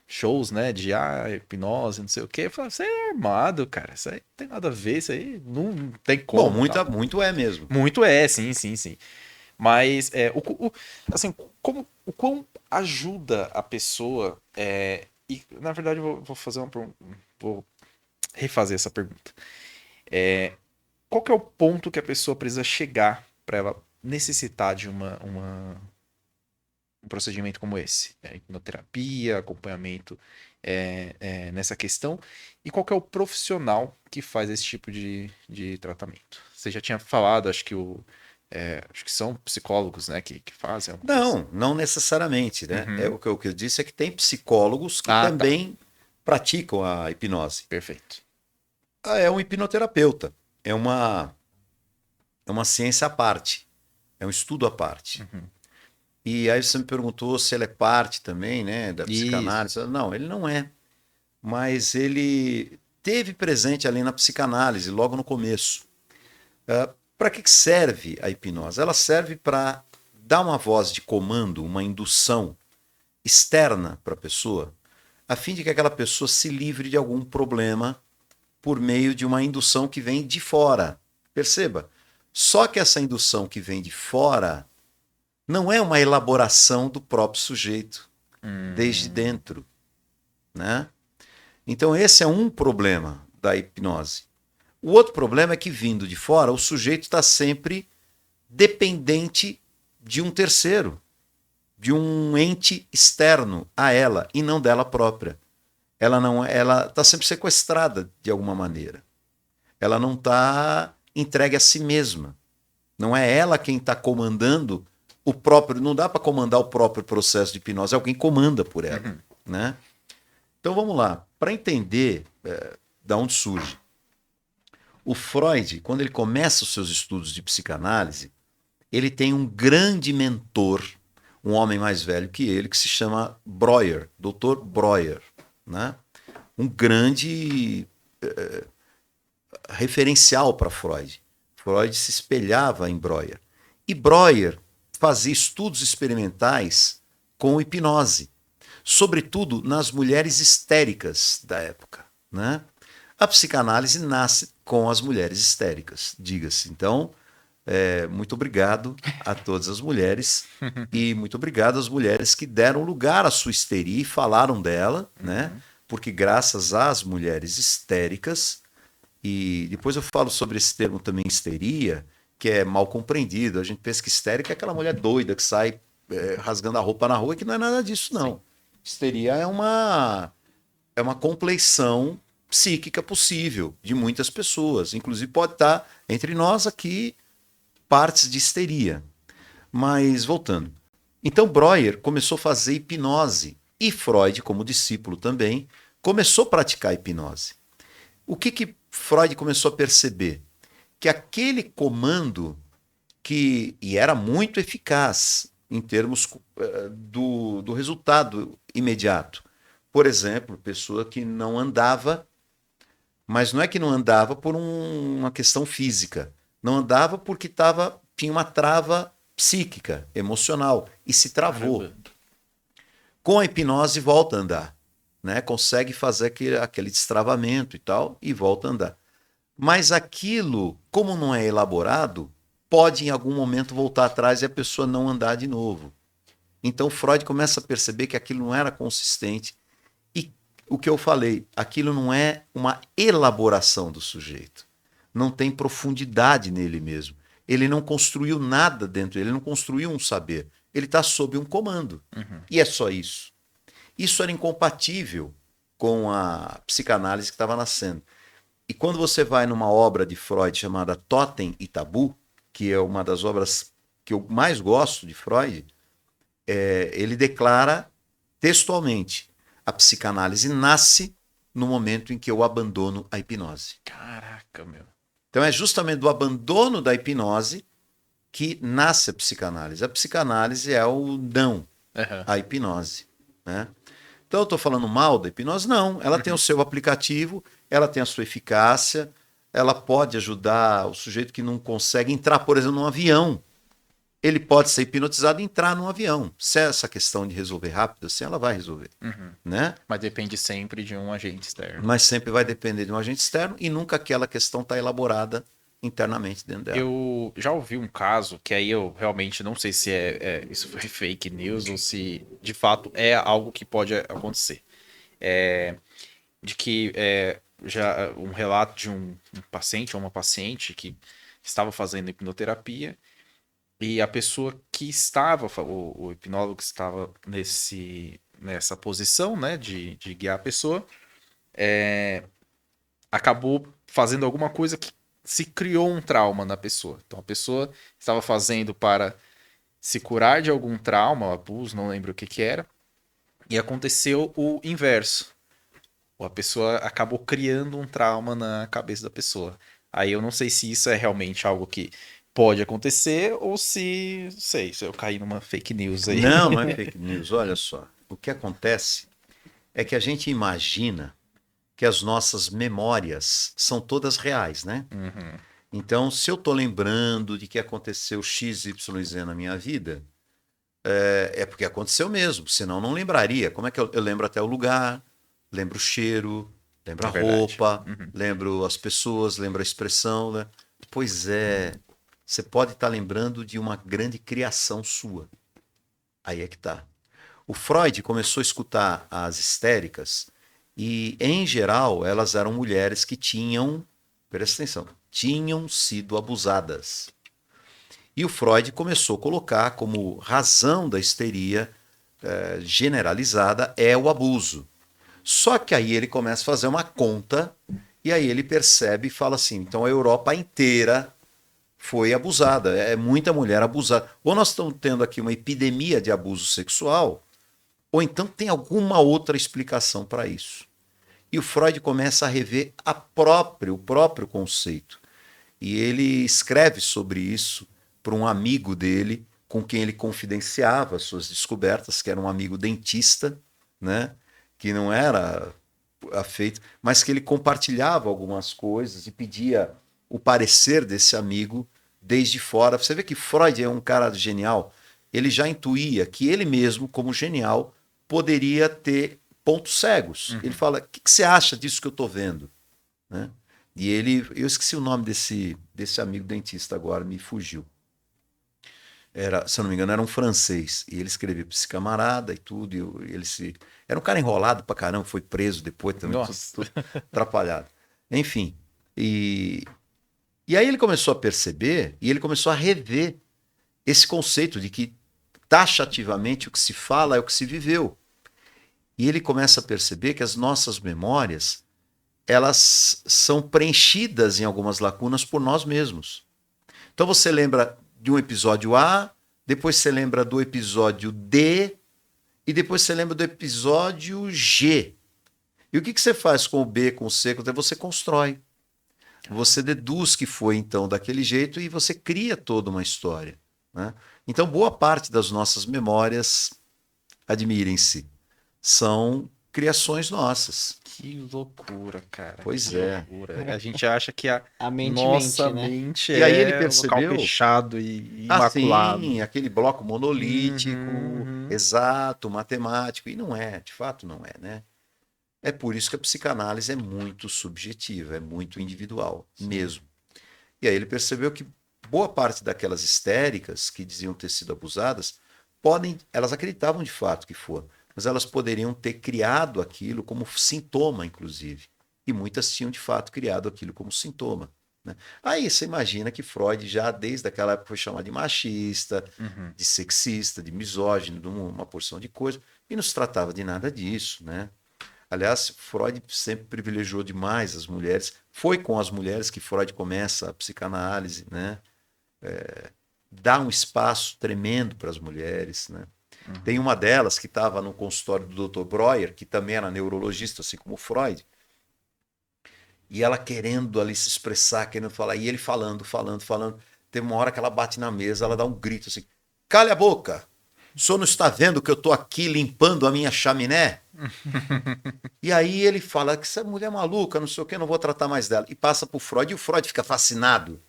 shows, né, de hipnose, não sei o quê. Eu falei, isso aí é armado, cara. Isso aí não tem nada a ver, isso aí não tem Bom, como, tal. muito é mesmo. Muito sim, sim, sim. Mas assim, o quão ajuda a pessoa e na verdade vou fazer vou refazer essa pergunta. Qual que é o ponto que a pessoa precisa chegar para ela necessitar de um procedimento como esse? Hipnoterapia, acompanhamento nessa questão. E qual que é o profissional que faz esse tipo de tratamento? Você já tinha falado, acho que são psicólogos, né, que fazem alguma coisa assim. Não necessariamente, né? Uhum. O que eu disse é que tem psicólogos que Ah, tá. também praticam a hipnose. Perfeito. É um hipnoterapeuta. É uma ciência à parte. É um estudo à parte. Uhum. E aí você me perguntou se ele é parte também, né, da Isso. psicanálise. Não, ele não é. Mas ele teve presente ali na psicanálise, logo no começo. Para que serve a hipnose? Ela serve para dar uma voz de comando, uma indução externa para a pessoa, a fim de que aquela pessoa se livre de algum problema por meio de uma indução que vem de fora. Perceba, só que essa indução que vem de fora não é uma elaboração do próprio sujeito, desde dentro, né? Então esse é um problema da hipnose. O outro problema é que vindo de fora, o sujeito está sempre dependente de um terceiro, de um ente externo a ela e não dela própria. Ela está sempre sequestrada de alguma maneira. Ela não está entregue a si mesma. Não é ela quem está comandando o próprio. Não dá para comandar o próprio processo de hipnose. Alguém comanda por ela, né? Então vamos lá. Para entender da onde surge. O Freud, quando ele começa os seus estudos de psicanálise, ele tem um grande mentor, um homem mais velho que ele, que se chama Breuer, Dr. Breuer, né? Um grande referencial para Freud. Freud se espelhava em Breuer. E Breuer fazia estudos experimentais com hipnose, sobretudo nas mulheres histéricas da época, né? A psicanálise nasce com as mulheres histéricas, diga-se. Então, muito obrigado a todas as mulheres e muito obrigado às mulheres que deram lugar à sua histeria e falaram dela, né? Porque graças às mulheres histéricas, e depois eu falo sobre esse termo também, histeria, que é mal compreendido. A gente pensa que histérica é aquela mulher doida que sai rasgando a roupa na rua, que não é nada disso, não. Sim. Histeria é uma compleição psíquica possível de muitas pessoas. Inclusive pode estar entre nós aqui partes de histeria. Mas voltando. Então Breuer começou a fazer hipnose e Freud, como discípulo também, começou a praticar hipnose. O que Freud começou a perceber? Que aquele comando e era muito eficaz em termos do resultado imediato. Por exemplo, pessoa que não andava, mas não é que não andava por uma questão física. Não andava porque tinha uma trava psíquica, emocional, e se travou. Caramba. Com a hipnose volta a andar, né? Consegue fazer aquele destravamento e tal, e volta a andar. Mas aquilo, como não é elaborado, pode em algum momento voltar atrás e a pessoa não andar de novo. Então Freud começa a perceber que aquilo não era consistente. E o que eu falei, aquilo não é uma elaboração do sujeito, não tem profundidade nele mesmo. Ele não construiu nada dentro dele, ele não construiu um saber. Ele está sob um comando. E é só isso. Isso era incompatível com a psicanálise que estava nascendo. E quando você vai numa obra de Freud chamada Totem e Tabu, que é uma das obras que eu mais gosto de Freud, ele declara textualmente: a psicanálise nasce no momento em que eu abandono a hipnose. Caraca, meu. Então é justamente do abandono da hipnose que nasce a psicanálise. A psicanálise é o não à hipnose, né? Então eu estou falando mal da hipnose? Não. Ela tem o seu aplicativo, ela tem a sua eficácia, ela pode ajudar o sujeito que não consegue entrar, por exemplo, num avião. Ele pode ser hipnotizado e entrar num avião. Se é essa questão de resolver rápido, assim, ela vai resolver, né? Mas depende sempre de um agente externo. Mas sempre vai depender de um agente externo e nunca aquela questão está elaborada internamente dentro dela. Eu já ouvi um caso que aí eu realmente não sei se isso foi fake news ou se de fato é algo que pode acontecer. De que já um relato de um paciente ou uma paciente que estava fazendo hipnoterapia e a pessoa que estava, o hipnólogo que estava nessa posição, né, de guiar a pessoa, acabou fazendo alguma coisa que se criou um trauma na pessoa. Então a pessoa estava fazendo para se curar de algum trauma, abuso, não lembro o que era, e aconteceu o inverso. A pessoa acabou criando um trauma na cabeça da pessoa. Aí eu não sei se isso é realmente algo que pode acontecer ou se eu caí numa fake news aí. Não, não é fake news. Olha só. O que acontece é que a gente imagina que as nossas memórias são todas reais, né? Então, se eu estou lembrando de que aconteceu X, Y, Z na minha vida, é porque aconteceu mesmo, senão não lembraria. Como é que eu lembro até o lugar, lembro o cheiro, lembro a roupa, lembro as pessoas, lembro a expressão, né? Pois é, você pode estar lembrando de uma grande criação sua. Aí é que tá. O Freud começou a escutar as histéricas e, em geral, elas eram mulheres que tinham, presta atenção, tinham sido abusadas. E o Freud começou a colocar como razão da histeria generalizada é o abuso. Só que aí ele começa a fazer uma conta e aí ele percebe e fala assim, então a Europa inteira foi abusada, é muita mulher abusada. Ou nós estamos tendo aqui uma epidemia de abuso sexual, ou então tem alguma outra explicação para isso. E o Freud começa a rever o próprio conceito. E ele escreve sobre isso para um amigo dele, com quem ele confidenciava suas descobertas, que era um amigo dentista, né? Que não era afeito, mas que ele compartilhava algumas coisas e pedia o parecer desse amigo desde fora. Você vê que Freud é um cara genial. Ele já intuía que ele mesmo, como genial, poderia ter pontos cegos. Ele fala, o que você acha disso que eu estou vendo? Né? E eu esqueci o nome desse amigo dentista agora, me fugiu. Se eu não me engano, era um francês. E ele escrevia para esse camarada e tudo. Era um cara enrolado pra caramba, foi preso depois também, tudo atrapalhado. Enfim. E aí ele começou a perceber e ele começou a rever esse conceito de que taxativamente o que se fala é o que se viveu. E ele começa a perceber que as nossas memórias elas são preenchidas em algumas lacunas por nós mesmos. Então você lembra de um episódio A, depois você lembra do episódio D, e depois você lembra do episódio G. E o que você faz com o B, com o C, com o D? Você constrói. Você deduz que foi, então, daquele jeito e você cria toda uma história. Né? Então, boa parte das nossas memórias, admirem-se, são criações nossas. Que loucura, cara. Pois que é. Loucura. A gente acha que a mente nossa mente, né? mente E aí ele um local percebeu... fechado e imaculado. Sim, aquele bloco monolítico, Uhum. exato, matemático. E não é, de fato não é, né? É por isso que a psicanálise é muito subjetiva, é muito individual, mesmo. E aí ele percebeu que boa parte daquelas histéricas que diziam ter sido abusadas, elas acreditavam de fato que foram, mas elas poderiam ter criado aquilo como sintoma, inclusive. E muitas tinham de fato criado aquilo como sintoma. né? Aí você imagina que Freud já desde aquela época foi chamado de machista, Uhum. de sexista, de misógino, de uma porção de coisas, e não se tratava de nada disso, né? Aliás, Freud sempre privilegiou demais as mulheres. Foi com as mulheres que Freud começa a psicanálise, né? Dá um espaço tremendo para as mulheres, né? Tem uma delas que estava no consultório do Dr. Breuer, que também era neurologista, assim como Freud, e ela querendo ali se expressar, querendo falar, e ele falando, falando, falando. Tem uma hora que ela bate na mesa, ela dá um grito assim: cale a boca! O senhor não está vendo que eu estou aqui limpando a minha chaminé? E aí ele fala que essa mulher é maluca, não sei o que, não vou tratar mais dela. E passa para o Freud, e o Freud fica fascinado.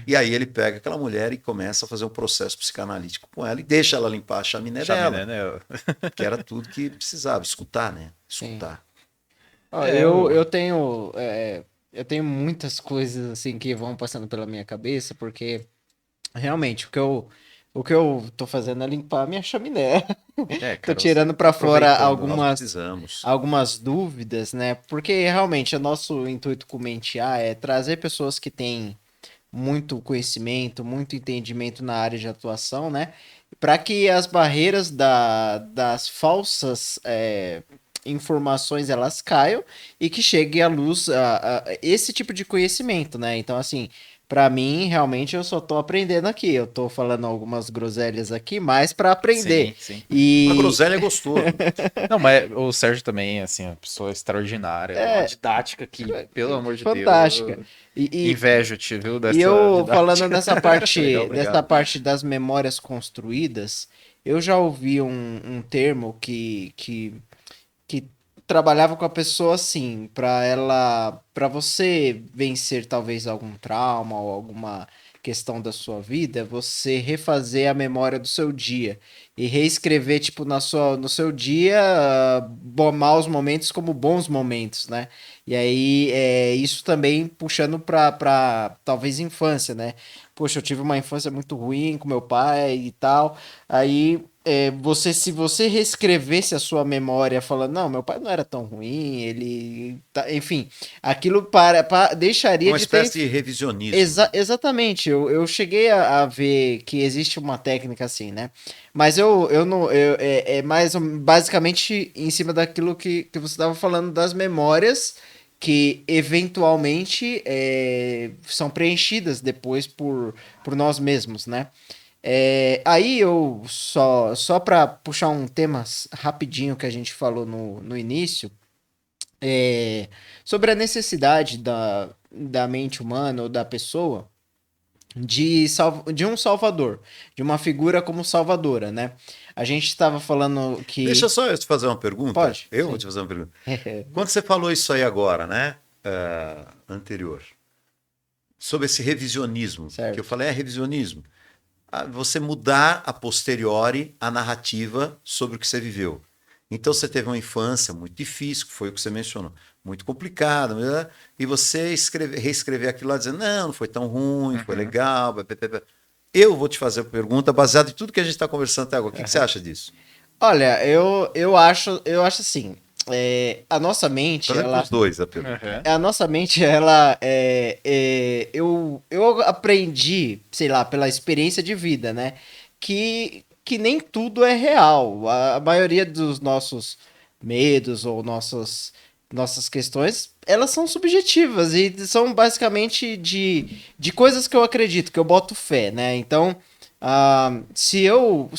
E aí ele pega aquela mulher e começa a fazer um processo psicanalítico com ela e deixa ela limpar a chaminé Chaminé, dela, né? que era tudo que precisava, escutar, né? Sim. Escutar. Ó, É, eu tenho muitas coisas assim que vão passando pela minha cabeça, porque realmente o que eu tô fazendo é limpar a minha chaminé. Tô cara, tirando pra fora aproveitando. Nós precisamos. algumas dúvidas, né? Porque realmente o nosso intuito com o Mente A é trazer pessoas que têm muito conhecimento, muito entendimento na área de atuação, né? Para que as barreiras das falsas informações elas caiam e que chegue à luz esse tipo de conhecimento, né? Então, assim, para mim, realmente, eu só tô aprendendo aqui. Eu tô falando algumas groselhas aqui, mas para aprender. Sim, sim. A E groselha é gostoso. Não, mas o Sérgio também, assim, é uma pessoa extraordinária. Uma didática que, pelo amor de fantástica. Deus, E, invejo-te, viu, dessa E eu, didática. falando nessa Legal, obrigado. parte das memórias construídas, eu já ouvi um termo que trabalhava com a pessoa assim, para você vencer talvez algum trauma ou alguma questão da sua vida, você refazer a memória do seu dia e reescrever, tipo, no seu dia, maus momentos como bons momentos, né? E aí, isso também puxando pra talvez infância, né? Poxa, eu tive uma infância muito ruim com meu pai e tal. Aí, se você reescrevesse a sua memória falando, não, meu pai não era tão ruim, enfim, aquilo deixaria Uma de ter. espécie de revisionismo, né? Exatamente, eu cheguei a ver que existe uma técnica assim, né? Mas eu não. É mais basicamente em cima daquilo que você estava falando das memórias que eventualmente são preenchidas depois por nós mesmos, né? Aí eu só para puxar um tema rapidinho que a gente falou no início, sobre a necessidade da mente humana ou da pessoa de um salvador, de uma figura como salvadora, né? A gente estava falando Deixa que. só eu te fazer uma pergunta. Pode? Eu vou Sim. te fazer uma pergunta. Quando você falou isso aí agora, né? Anterior, sobre esse revisionismo, Certo. que eu falei, revisionismo. Você mudar a posteriori a narrativa sobre o que você viveu. Então você teve uma infância muito difícil, que foi o que você mencionou, muito complicada, né? E você reescrever aquilo lá dizendo, não foi tão ruim, foi legal. Eu vou te fazer a pergunta baseada em tudo que a gente está conversando até agora. O que você acha disso? Olha, eu acho assim, a nossa mente, Fazendo para os dois a pergunta. Uhum. a nossa mente, ela eu aprendi, sei lá, pela experiência de vida, né? Que nem tudo é real. A maioria dos nossos medos ou nossas questões, elas são subjetivas e são basicamente de coisas que eu acredito, que eu boto fé, né? Então, se eu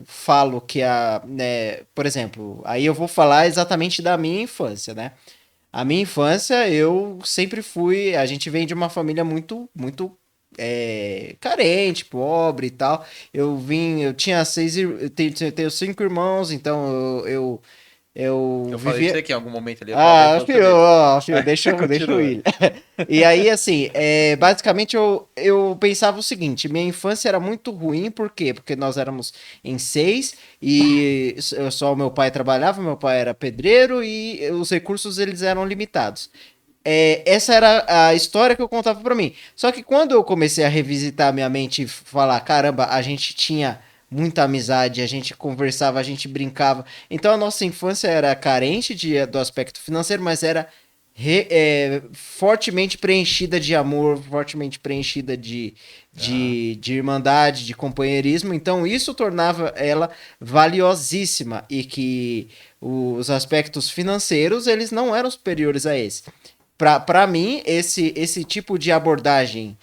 falo que né, por exemplo, aí eu vou falar exatamente da minha infância, né? A minha infância, eu sempre fui. A gente vem de uma família muito carente, pobre e tal. Eu tinha eu tenho 5 irmãos, então eu Eu falei pra vivia. você que em algum momento ele ia falar da infância dele. Filho, deixa eu Continua. ir. E aí, assim, basicamente eu pensava o seguinte: minha infância era muito ruim, por quê? Porque nós éramos em 6 e só o meu pai trabalhava, meu pai era pedreiro e os recursos eles eram limitados. Essa era a história que eu contava pra mim. Só que quando eu comecei a revisitar minha mente e falar, caramba, a gente tinha muita amizade, a gente conversava, a gente brincava. Então a nossa infância era carente do aspecto financeiro, mas era fortemente preenchida de amor, fortemente preenchida de irmandade, de companheirismo. Então, isso tornava ela valiosíssima e que os aspectos financeiros, eles não eram superiores a esse. Para mim, esse tipo de abordagem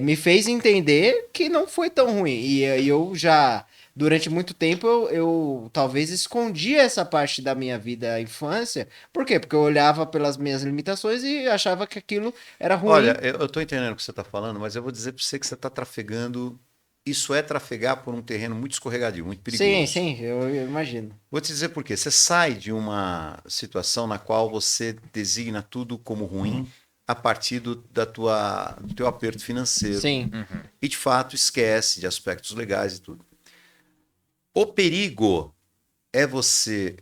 me fez entender que não foi tão ruim. E eu já, durante muito tempo, eu talvez escondia essa parte da minha vida, infância. Por quê? Porque eu olhava pelas minhas limitações e achava que aquilo era ruim. Olha, eu estou entendendo o que você está falando, mas eu vou dizer para você que você está trafegando. Isso é trafegar por um terreno muito escorregadio, muito perigoso. Sim, eu imagino. Vou te dizer por quê. Você sai de uma situação na qual você designa tudo como ruim a partir do teu aperto financeiro. Sim. E, de fato, esquece de aspectos legais e tudo. O perigo é você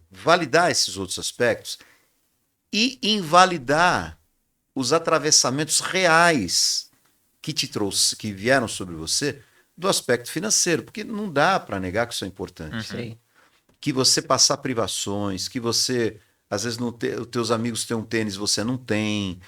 validar esses outros aspectos e invalidar os atravessamentos reais que vieram sobre você do aspecto financeiro, porque não dá para negar que isso é importante. Sim. Que você passar privações, que você, às vezes, os teus amigos têm um tênis, você não tem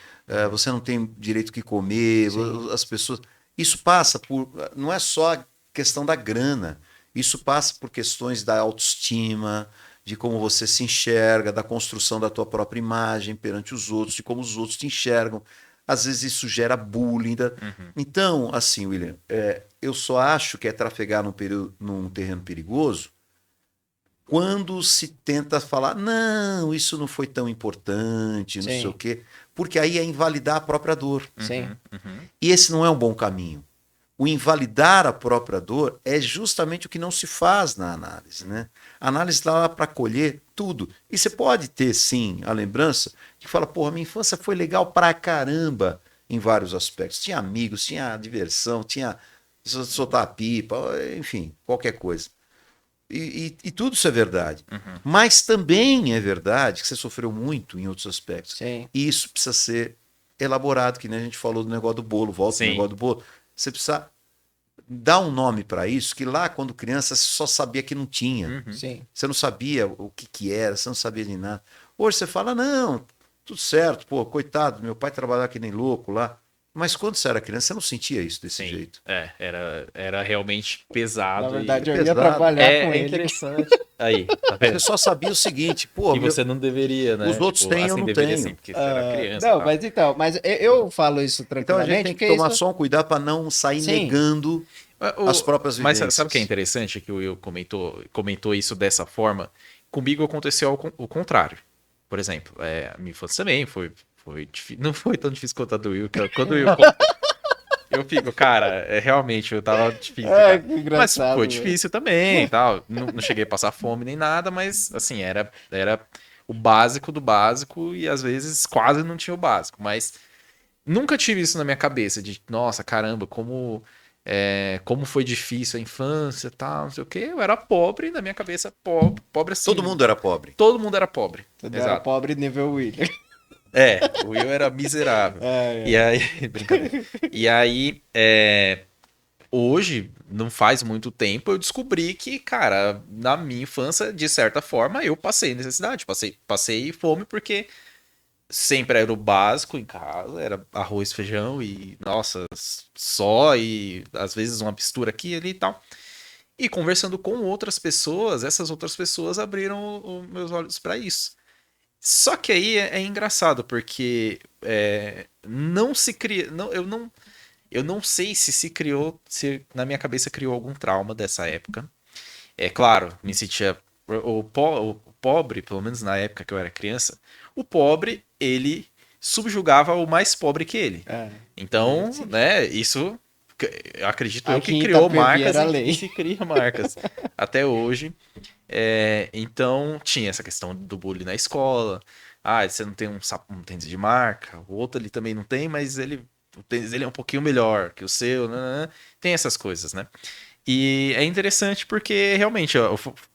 direito que comer, as pessoas... Isso passa por... Não é só a questão da grana, isso passa por questões da autoestima, de como você se enxerga, da construção da tua própria imagem perante os outros, de como os outros te enxergam. Às vezes isso gera bullying. Então, assim, William, eu só acho que é trafegar num terreno perigoso quando se tenta falar, não, isso não foi tão importante, não sei o quê, porque aí é invalidar a própria dor. Sim. E esse não é um bom caminho. O invalidar a própria dor é justamente o que não se faz na análise, né? A análise está lá para colher tudo. E você pode ter, sim, a lembrança que fala, porra, minha infância foi legal pra caramba em vários aspectos. Tinha amigos, tinha diversão, tinha soltar pipa, enfim, qualquer coisa. E tudo isso é verdade. Mas também é verdade que você sofreu muito em outros aspectos. Sim. E isso precisa ser elaborado, que nem a gente falou do negócio do bolo, volta no negócio do bolo. Você precisa dar um nome para isso, que lá, quando criança, você só sabia que não tinha. Sim. Você não sabia o que era, você não sabia de nada. Hoje você fala, não, tudo certo, pô, coitado, meu pai trabalhava que nem louco lá. Mas quando você era criança, você não sentia isso desse jeito. Era realmente pesado. Na verdade, eu pesado. ia trabalhar com É ele. interessante. Aí, tá vendo? Você só sabia o seguinte, pô, E você não deveria, né? os outros têm, eu não deveria tenho. sim, porque você era criança. Não, tá? mas eu falo isso Então a tranquilamente. gente tem que porque tomar isso- só um cuidado para não sair Sim. negando as próprias Mas vivências. sabe o que é interessante? Que o Will comentou isso dessa forma. Comigo aconteceu o contrário. Por exemplo, a minha infância também foi difícil. Não foi tão difícil quanto a do Will. Quando o Will eu fico, cara, realmente eu tava difícil. Cara. que engraçado. Mas foi velho. difícil também e tal. Não cheguei a passar fome nem nada, mas assim, era o básico do básico e às vezes quase não tinha o básico. Mas nunca tive isso na minha cabeça de, nossa, caramba, como foi difícil a infância e tal, não sei o quê. Eu era pobre, na minha cabeça, pobre assim. Todo mundo era pobre. Todo mundo era pobre. Tudo era Exato. pobre nível William. O Will era miserável. É. E aí, brincadeira. E aí, hoje, não faz muito tempo, eu descobri que, cara, na minha infância, de certa forma, eu passei necessidade, passei fome porque sempre era o básico em casa, era arroz, feijão e, nossa, só e às vezes uma mistura aqui ali e tal. E conversando com outras pessoas, essas outras pessoas abriram os meus olhos para isso. Só que aí é engraçado, porque não se cria. Eu não sei se criou, se na minha cabeça criou algum trauma dessa época. É claro, me sentia. O pobre, pelo menos na época que eu era criança, o pobre, ele subjugava o mais pobre que ele. Então, né, isso. Eu acredito eu Aqui que em criou Itapevi marcas era e lei. se cria marcas até hoje. Então, tinha essa questão do bullying na escola. Você não tem um tênis de marca. O outro ali também não tem, mas o tênis dele é um pouquinho melhor que o seu. Né? Tem essas coisas, né? E é interessante porque, realmente,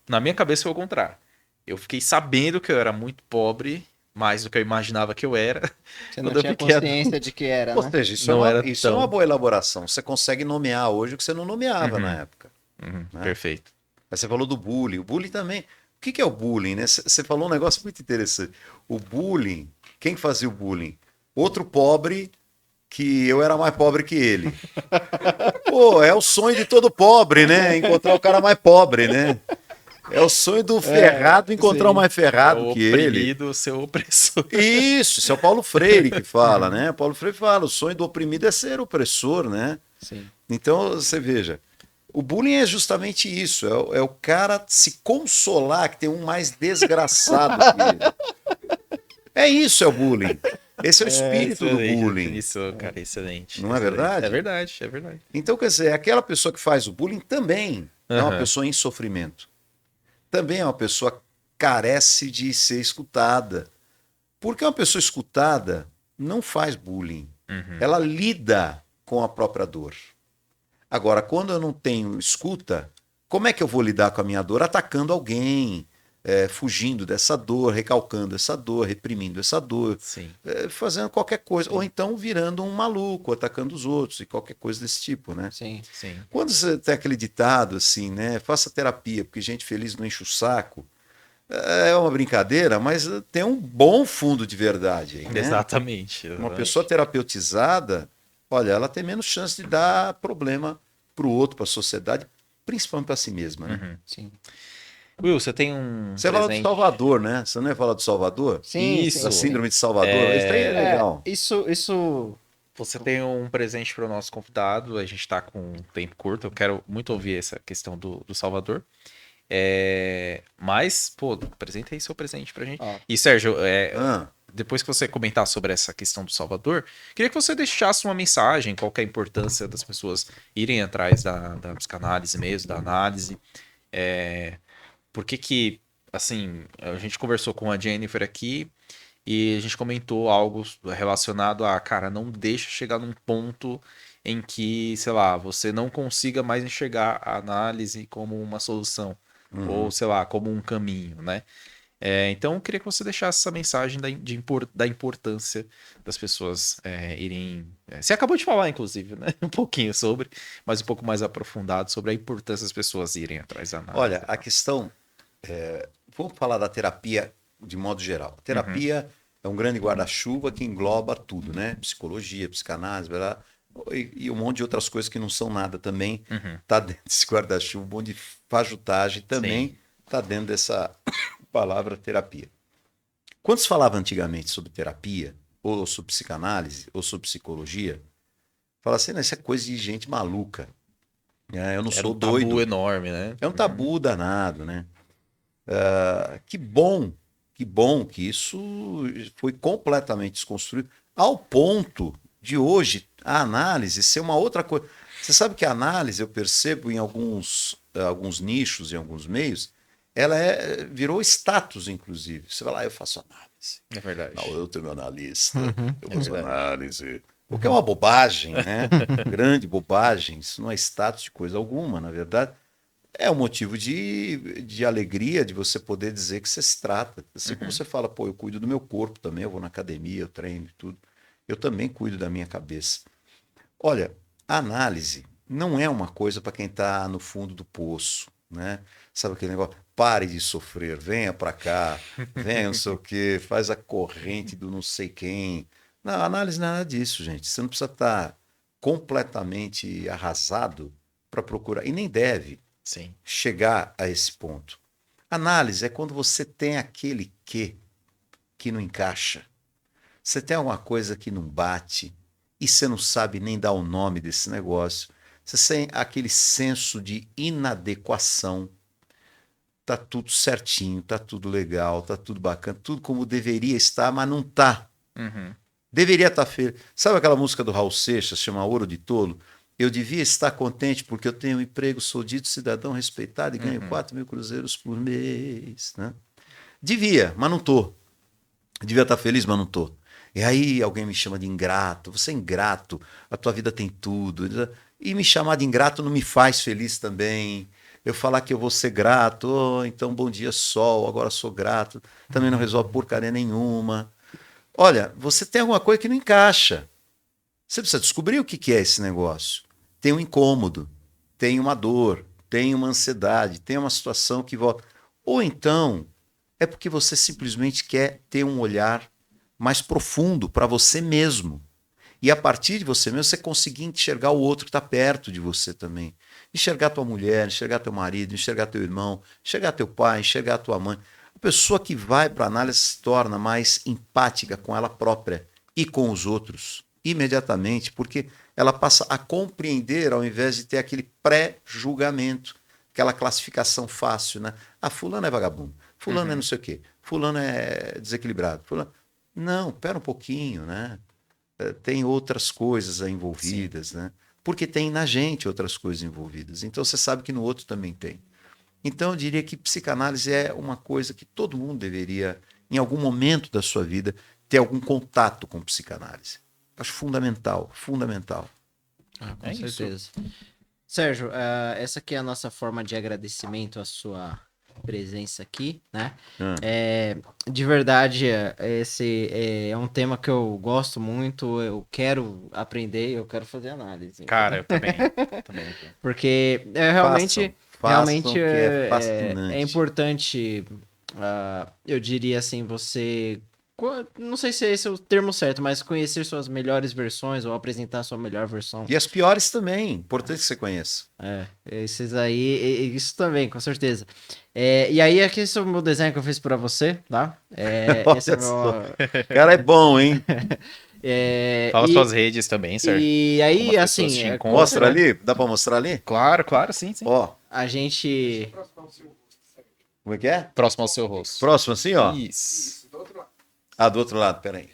na minha cabeça foi o contrário. Eu fiquei sabendo que eu era muito pobre, mais do que eu imaginava que eu era. Você não Quando eu tinha fiquei consciência de que era, Ou né? seja, isso, Não é, era uma, isso é tão- uma boa elaboração. Você consegue nomear hoje o que você não nomeava na época. Né? Perfeito. Mas você falou do bullying. O bullying também. que é o bullying, né? Você falou um negócio muito interessante. O bullying, quem fazia o bullying? Outro pobre que eu era mais pobre que ele. Pô, é o sonho de todo pobre, né? Encontrar o cara mais pobre, né? É o sonho do ferrado encontrar o sim. mais É ferrado o que ele. oprimido, seu opressor. Isso é o Paulo Freire que fala, né? Paulo Freire fala, o sonho do oprimido é ser opressor, né? Sim. Então, você veja, o bullying é justamente isso, é o cara se consolar que tem um mais desgraçado que ele. É isso, é o bullying. Esse é o espírito do Excelente bullying. definição, cara, excelente. Não é excelente. verdade? É verdade, é verdade. Então, quer dizer, aquela pessoa que faz o bullying também é uma Aham. pessoa em sofrimento. Também é uma pessoa que carece de ser escutada. Porque uma pessoa escutada não faz bullying. Uhum. Ela lida com a própria dor. Agora, quando eu não tenho escuta, como é que eu vou lidar com a minha dor? Atacando alguém, fugindo dessa dor, recalcando essa dor, reprimindo essa dor, Sim. fazendo qualquer coisa. Ou então virando um maluco, atacando os outros e qualquer coisa desse tipo, né? Sim. Sim. Quando você tem aquele ditado assim, né? Faça terapia, porque gente feliz não enche o saco. É uma brincadeira, mas tem um bom fundo de verdade aí, né? Exatamente. Uma exatamente. pessoa terapeutizada, olha, ela tem menos chance de dar problema para o outro, para a sociedade, principalmente para si mesma, né? Uhum. Sim. Will, você tem um Você fala do presente? Salvador, né? Você não ia falar do Salvador? Sim, Isso. Da sim, síndrome de Salvador? Isso aí é legal. Isso. Você tem um presente para o nosso convidado. A gente está com um tempo curto. Eu quero muito ouvir essa questão do Salvador. Mas, pô, apresenta aí seu presente pra gente. Ó. E, Sérgio, Ah, depois que você comentar sobre essa questão do Salvador, queria que você deixasse uma mensagem, qual que é a importância das pessoas irem atrás da psicanálise mesmo, da análise. Por que que, assim, a gente conversou com a Jennifer aqui e a gente comentou algo relacionado a, cara, não deixa chegar num ponto em que, sei lá, você não consiga mais enxergar a análise como uma solução, ou, sei lá, como um caminho, né? Então, eu queria que você deixasse essa mensagem da importância das pessoas irem. Você acabou de falar, inclusive, né? Um pouquinho sobre, mas um pouco mais aprofundado sobre a importância das pessoas irem atrás da análise. olha, a questão. Vamos falar da terapia de modo geral. A terapia é um grande guarda-chuva que engloba tudo, né? Psicologia, psicanálise, blá, blá, e um monte de outras coisas que não são nada também. Tá dentro desse guarda-chuva, um monte de fajutagem também está dentro dessa palavra terapia. Quando se falava antigamente sobre terapia, ou sobre psicanálise, ou sobre psicologia, falava assim, "Não, isso é coisa de gente maluca. Eu não Era sou um tabu doido." enorme, né? É um tabu danado, né? Que bom que isso foi completamente desconstruído, ao ponto de hoje a análise ser uma outra coisa. Você sabe que a análise, eu percebo em alguns nichos, em alguns meios, ela virou status, inclusive. Você vai lá, eu faço análise. É verdade. Não, eu tenho analista, eu faço verdade. análise. O que é uma bobagem, né? Grande bobagem. Isso não é status de coisa alguma, na verdade. É um motivo de alegria de você poder dizer que você se trata. Assim como você fala, pô, eu cuido do meu corpo também, eu vou na academia, eu treino e tudo. Eu também cuido da minha cabeça. Olha, a análise não é uma coisa para quem está no fundo do poço, né? Sabe aquele negócio? Pare de sofrer, venha para cá, venha não sei o quê, faz a corrente do não sei quem. Não, a análise não é nada disso, gente. Você não precisa estar completamente arrasado para procurar, e nem deve Sim. chegar a esse ponto. Análise é quando você tem aquele que não encaixa. Você tem alguma coisa que não bate e você não sabe nem dar o nome desse negócio. Você tem aquele senso de inadequação. Tá tudo certinho, tá tudo legal, tá tudo bacana, tudo como deveria estar, mas não tá. Deveria estar feio. Sabe aquela música do Raul Seixas, chama Ouro de Tolo? Eu devia estar contente porque eu tenho um emprego, sou dito cidadão respeitado e ganho 4.000 cruzeiros por mês. Né? Devia, mas não tô. Devia estar feliz, mas não tô. E aí alguém me chama de ingrato. Você é ingrato, a tua vida tem tudo. E me chamar de ingrato não me faz feliz também. Eu falar que eu vou ser grato, então bom dia sol, agora sou grato, também não resolve porcaria nenhuma. Olha, você tem alguma coisa que não encaixa. Você precisa descobrir o que é esse negócio. Tem um incômodo, tem uma dor, tem uma ansiedade, tem uma situação que volta. Ou então é porque você simplesmente quer ter um olhar mais profundo para você mesmo. E a partir de você mesmo, você conseguir enxergar o outro que está perto de você também. Enxergar tua mulher, enxergar teu marido, enxergar teu irmão, enxergar teu pai, enxergar tua mãe. A pessoa que vai para a análise se torna mais empática com ela própria e com os outros, imediatamente, porque ela passa a compreender ao invés de ter aquele pré-julgamento, aquela classificação fácil, né? Ah, fulano é vagabundo, fulano é não sei o quê, fulano é desequilibrado. Fulano... Não, pera um pouquinho, né? Tem outras coisas envolvidas, né? Porque tem na gente outras coisas envolvidas. Então você sabe que no outro também tem. Então eu diria que psicanálise é uma coisa que todo mundo deveria, em algum momento da sua vida, ter algum contato com psicanálise. Acho fundamental, fundamental. Com certeza. Sérgio, essa aqui é a nossa forma de agradecimento à sua presença aqui, né? De verdade, esse é um tema que eu gosto muito, eu quero aprender, eu quero fazer análise. Cara, eu também. também. Porque realmente Façam, é fascinante. importante, eu diria assim, você... Não sei se esse é o termo certo, mas conhecer suas melhores versões ou apresentar a sua melhor versão. E as piores também, importante que você conheça. Esses aí, isso também, com certeza. E aí, aqui esse é o meu desenho que eu fiz pra você, tá? Esse é o meu... Cara, é bom, hein? Fala suas redes também, Sérgio. E aí, Como as assim... pessoas te encontram, Mostra né? ali? Dá pra mostrar ali? Claro, claro, sim, sim. Ó, A gente... como é que é? Próximo ao seu rosto. Próximo assim, ó. Isso. Ah, do outro lado, peraí.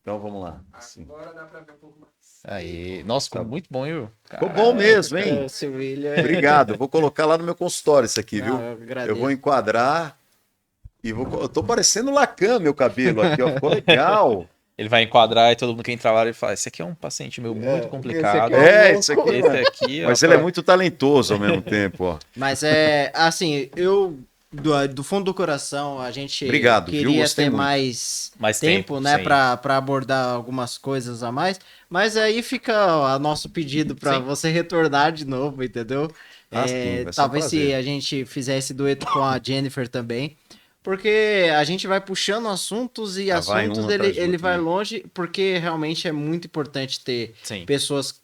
Então vamos lá. Assim. Agora dá pra ver um pouco mais. Aí. Nossa, ficou muito bom, viu? Ficou bom mesmo, hein? Esse William... Obrigado. Vou colocar lá no meu consultório isso aqui, viu? Não, eu agradeço. Eu vou enquadrar e vou. Eu tô parecendo Lacan, meu cabelo aqui, ó. Ficou legal. Ele vai enquadrar e todo mundo que entrar lá ele fala: esse aqui é um paciente meu muito complicado. esse aqui É, isso aqui. Esse aqui, Mas ó, ele é muito talentoso ao mesmo tempo, ó. Mas assim, do fundo do coração, a gente Obrigado, viu? queria Gostei ter muito. Mais tempo, tempo, né, sim. pra abordar algumas coisas a mais. Mas aí fica o nosso pedido pra Sim. você retornar de novo, entendeu? Ah, sim, vai ser um Talvez se prazer. a gente fizesse dueto com a Jennifer também. Porque a gente vai puxando assuntos e Vai assuntos um atrás do ele outro, vai né? longe, porque realmente é muito importante ter Sim. pessoas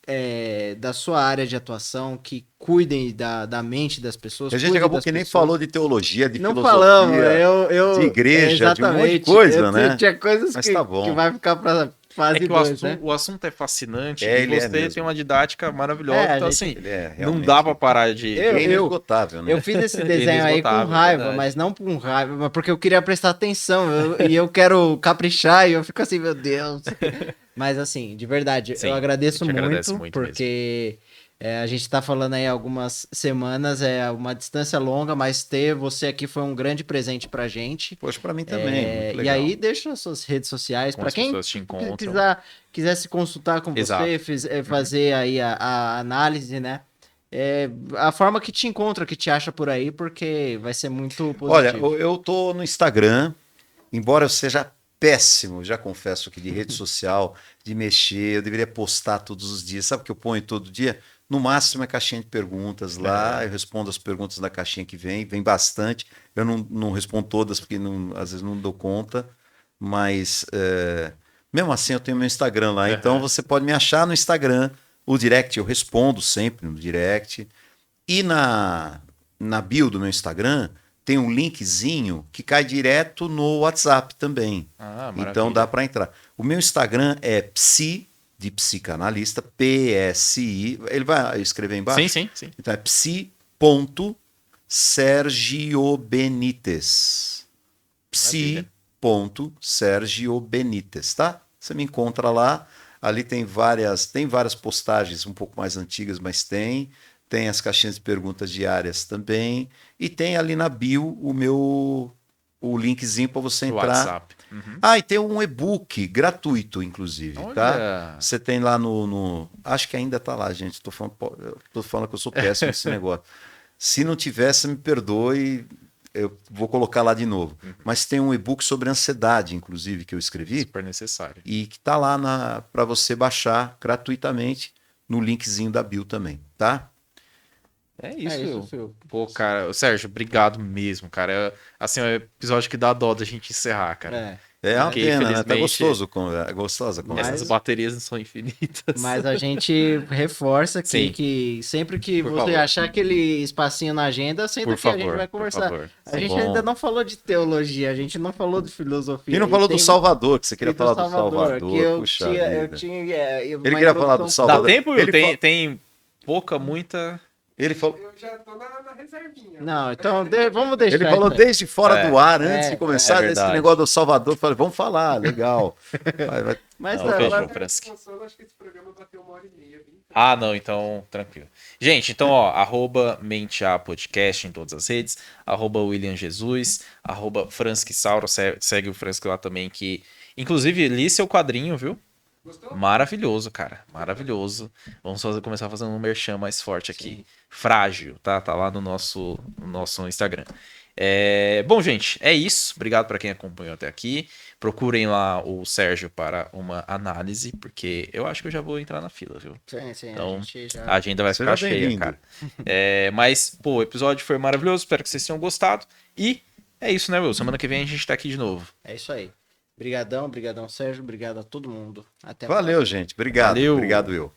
da sua área de atuação que cuidem da mente das pessoas. A gente cuidem acabou das que nem pessoas. falou de teologia, de Não filosofia, falamos, de igreja, de um monte de exatamente. coisa, né? Tinha coisas Mas que, tá bom. que vai ficar pra É fase que 2, né? o assunto é fascinante É, e ele é você mesmo. tem uma didática maravilhosa. É, a Então, gente- assim, Ele é não realmente dá pra parar de. Eu- inesgotável, né? Eu fiz esse desenho aí com Inesgotável, raiva, verdade. mas não com raiva, mas porque eu queria prestar atenção e eu quero caprichar e eu fico assim, meu Deus. Mas assim, de verdade, Sim, eu agradeço a gente muito, agradece muito porque a gente tá falando aí algumas semanas, é uma distância longa, mas ter você aqui foi um grande presente pra gente. Poxa, pra mim também, muito E legal. aí, deixa as suas redes sociais Como para as quem pessoas te encontram. quiser se consultar com Exato. você, fazer aí a análise, né? A forma que te encontra, que te acha por aí, porque vai ser muito Olha, positivo. eu tô no Instagram, embora eu seja péssimo, já confesso que de rede social, de mexer, eu deveria postar todos os dias. Sabe o que eu ponho todo dia? No máximo é caixinha de perguntas lá, eu respondo as perguntas da caixinha que vem bastante. Eu não respondo todas porque às vezes não dou conta, mas mesmo assim eu tenho meu Instagram lá, então você pode me achar no Instagram, o direct eu respondo sempre no direct. E na bio do meu Instagram tem um linkzinho que cai direto no WhatsApp também. Ah, maravilha. Então dá para entrar. O meu Instagram é psi, de psicanalista, PSI. Ele vai escrever embaixo? Sim, sim, sim. Então é psi.sergiobenites. Psi.sergiobenites, tá? Você me encontra lá. Ali tem várias postagens um pouco mais antigas, mas tem as caixinhas de perguntas diárias também, e tem ali na bio o linkzinho para você O entrar. WhatsApp. Uhum. Ah, e tem um e-book gratuito, inclusive, tá? Olha. Você tem lá acho que ainda tá lá, gente. Tô falando que eu sou péssimo nesse negócio. Se não tivesse, me perdoe, eu vou colocar lá de novo. Mas tem um e-book sobre ansiedade, inclusive, que eu escrevi, Super necessário. e que tá lá para você baixar gratuitamente no linkzinho da bio também, tá? É É isso, isso, Will. Phil. Pô, cara, Sérgio, obrigado mesmo, cara. Assim, é um episódio que dá dó da gente encerrar, cara. É. É uma Porque, pena, né? Tá infelizmente, gostoso, é gostosa a essas conversa. Mas, baterias não são infinitas. mas a gente reforça aqui Sim, que sempre que por você favor. achar aquele espacinho na agenda, senta Por aqui, a gente favor, vai por conversar. favor. A Sim. gente Bom. ainda não falou de teologia, a gente não falou de filosofia. E não e falou do tem- Salvador, que você queria e falar do Salvador. que eu Puxa tinha, eu vida. tinha Ele queria falar do Dá Salvador. tempo, Will? Ele Tem pouca, muita... Ele falou, Eu já tô na reservinha. Não, então vamos deixar. ele falou isso aí. desde fora É, do ar, antes de é começar, desse verdade. negócio do Salvador. Eu falei, vamos falar, legal. Mas Não, tá, fechou. vai- Fransky. Acho que esse programa bateu 1h30. Ah, não, então tranquilo. Gente, então, ó, @menteapodcast em todas as redes, @William Jesus, @Fransky Sauro, segue o Fransky lá também, que inclusive li seu quadrinho, viu? Gostou? Maravilhoso, cara, maravilhoso. Vamos começar fazendo um merchan mais forte aqui. Frágil, tá? Tá lá no nosso Instagram. Bom, gente, é isso. Obrigado para quem acompanhou até aqui. Procurem lá o Sérgio para uma análise, porque eu acho que eu já vou entrar na fila, viu? sim, Então, a gente já... a agenda vai Seja ficar cheia, bem-vindo. cara. Mas, pô, o episódio foi maravilhoso. Espero que vocês tenham gostado. E é isso, né, Will? Semana que vem a gente tá aqui de novo. É isso aí. Brigadão, Sérgio. Obrigado a todo mundo. Até a Valeu, gente. Obrigado. Valeu. Obrigado, Will.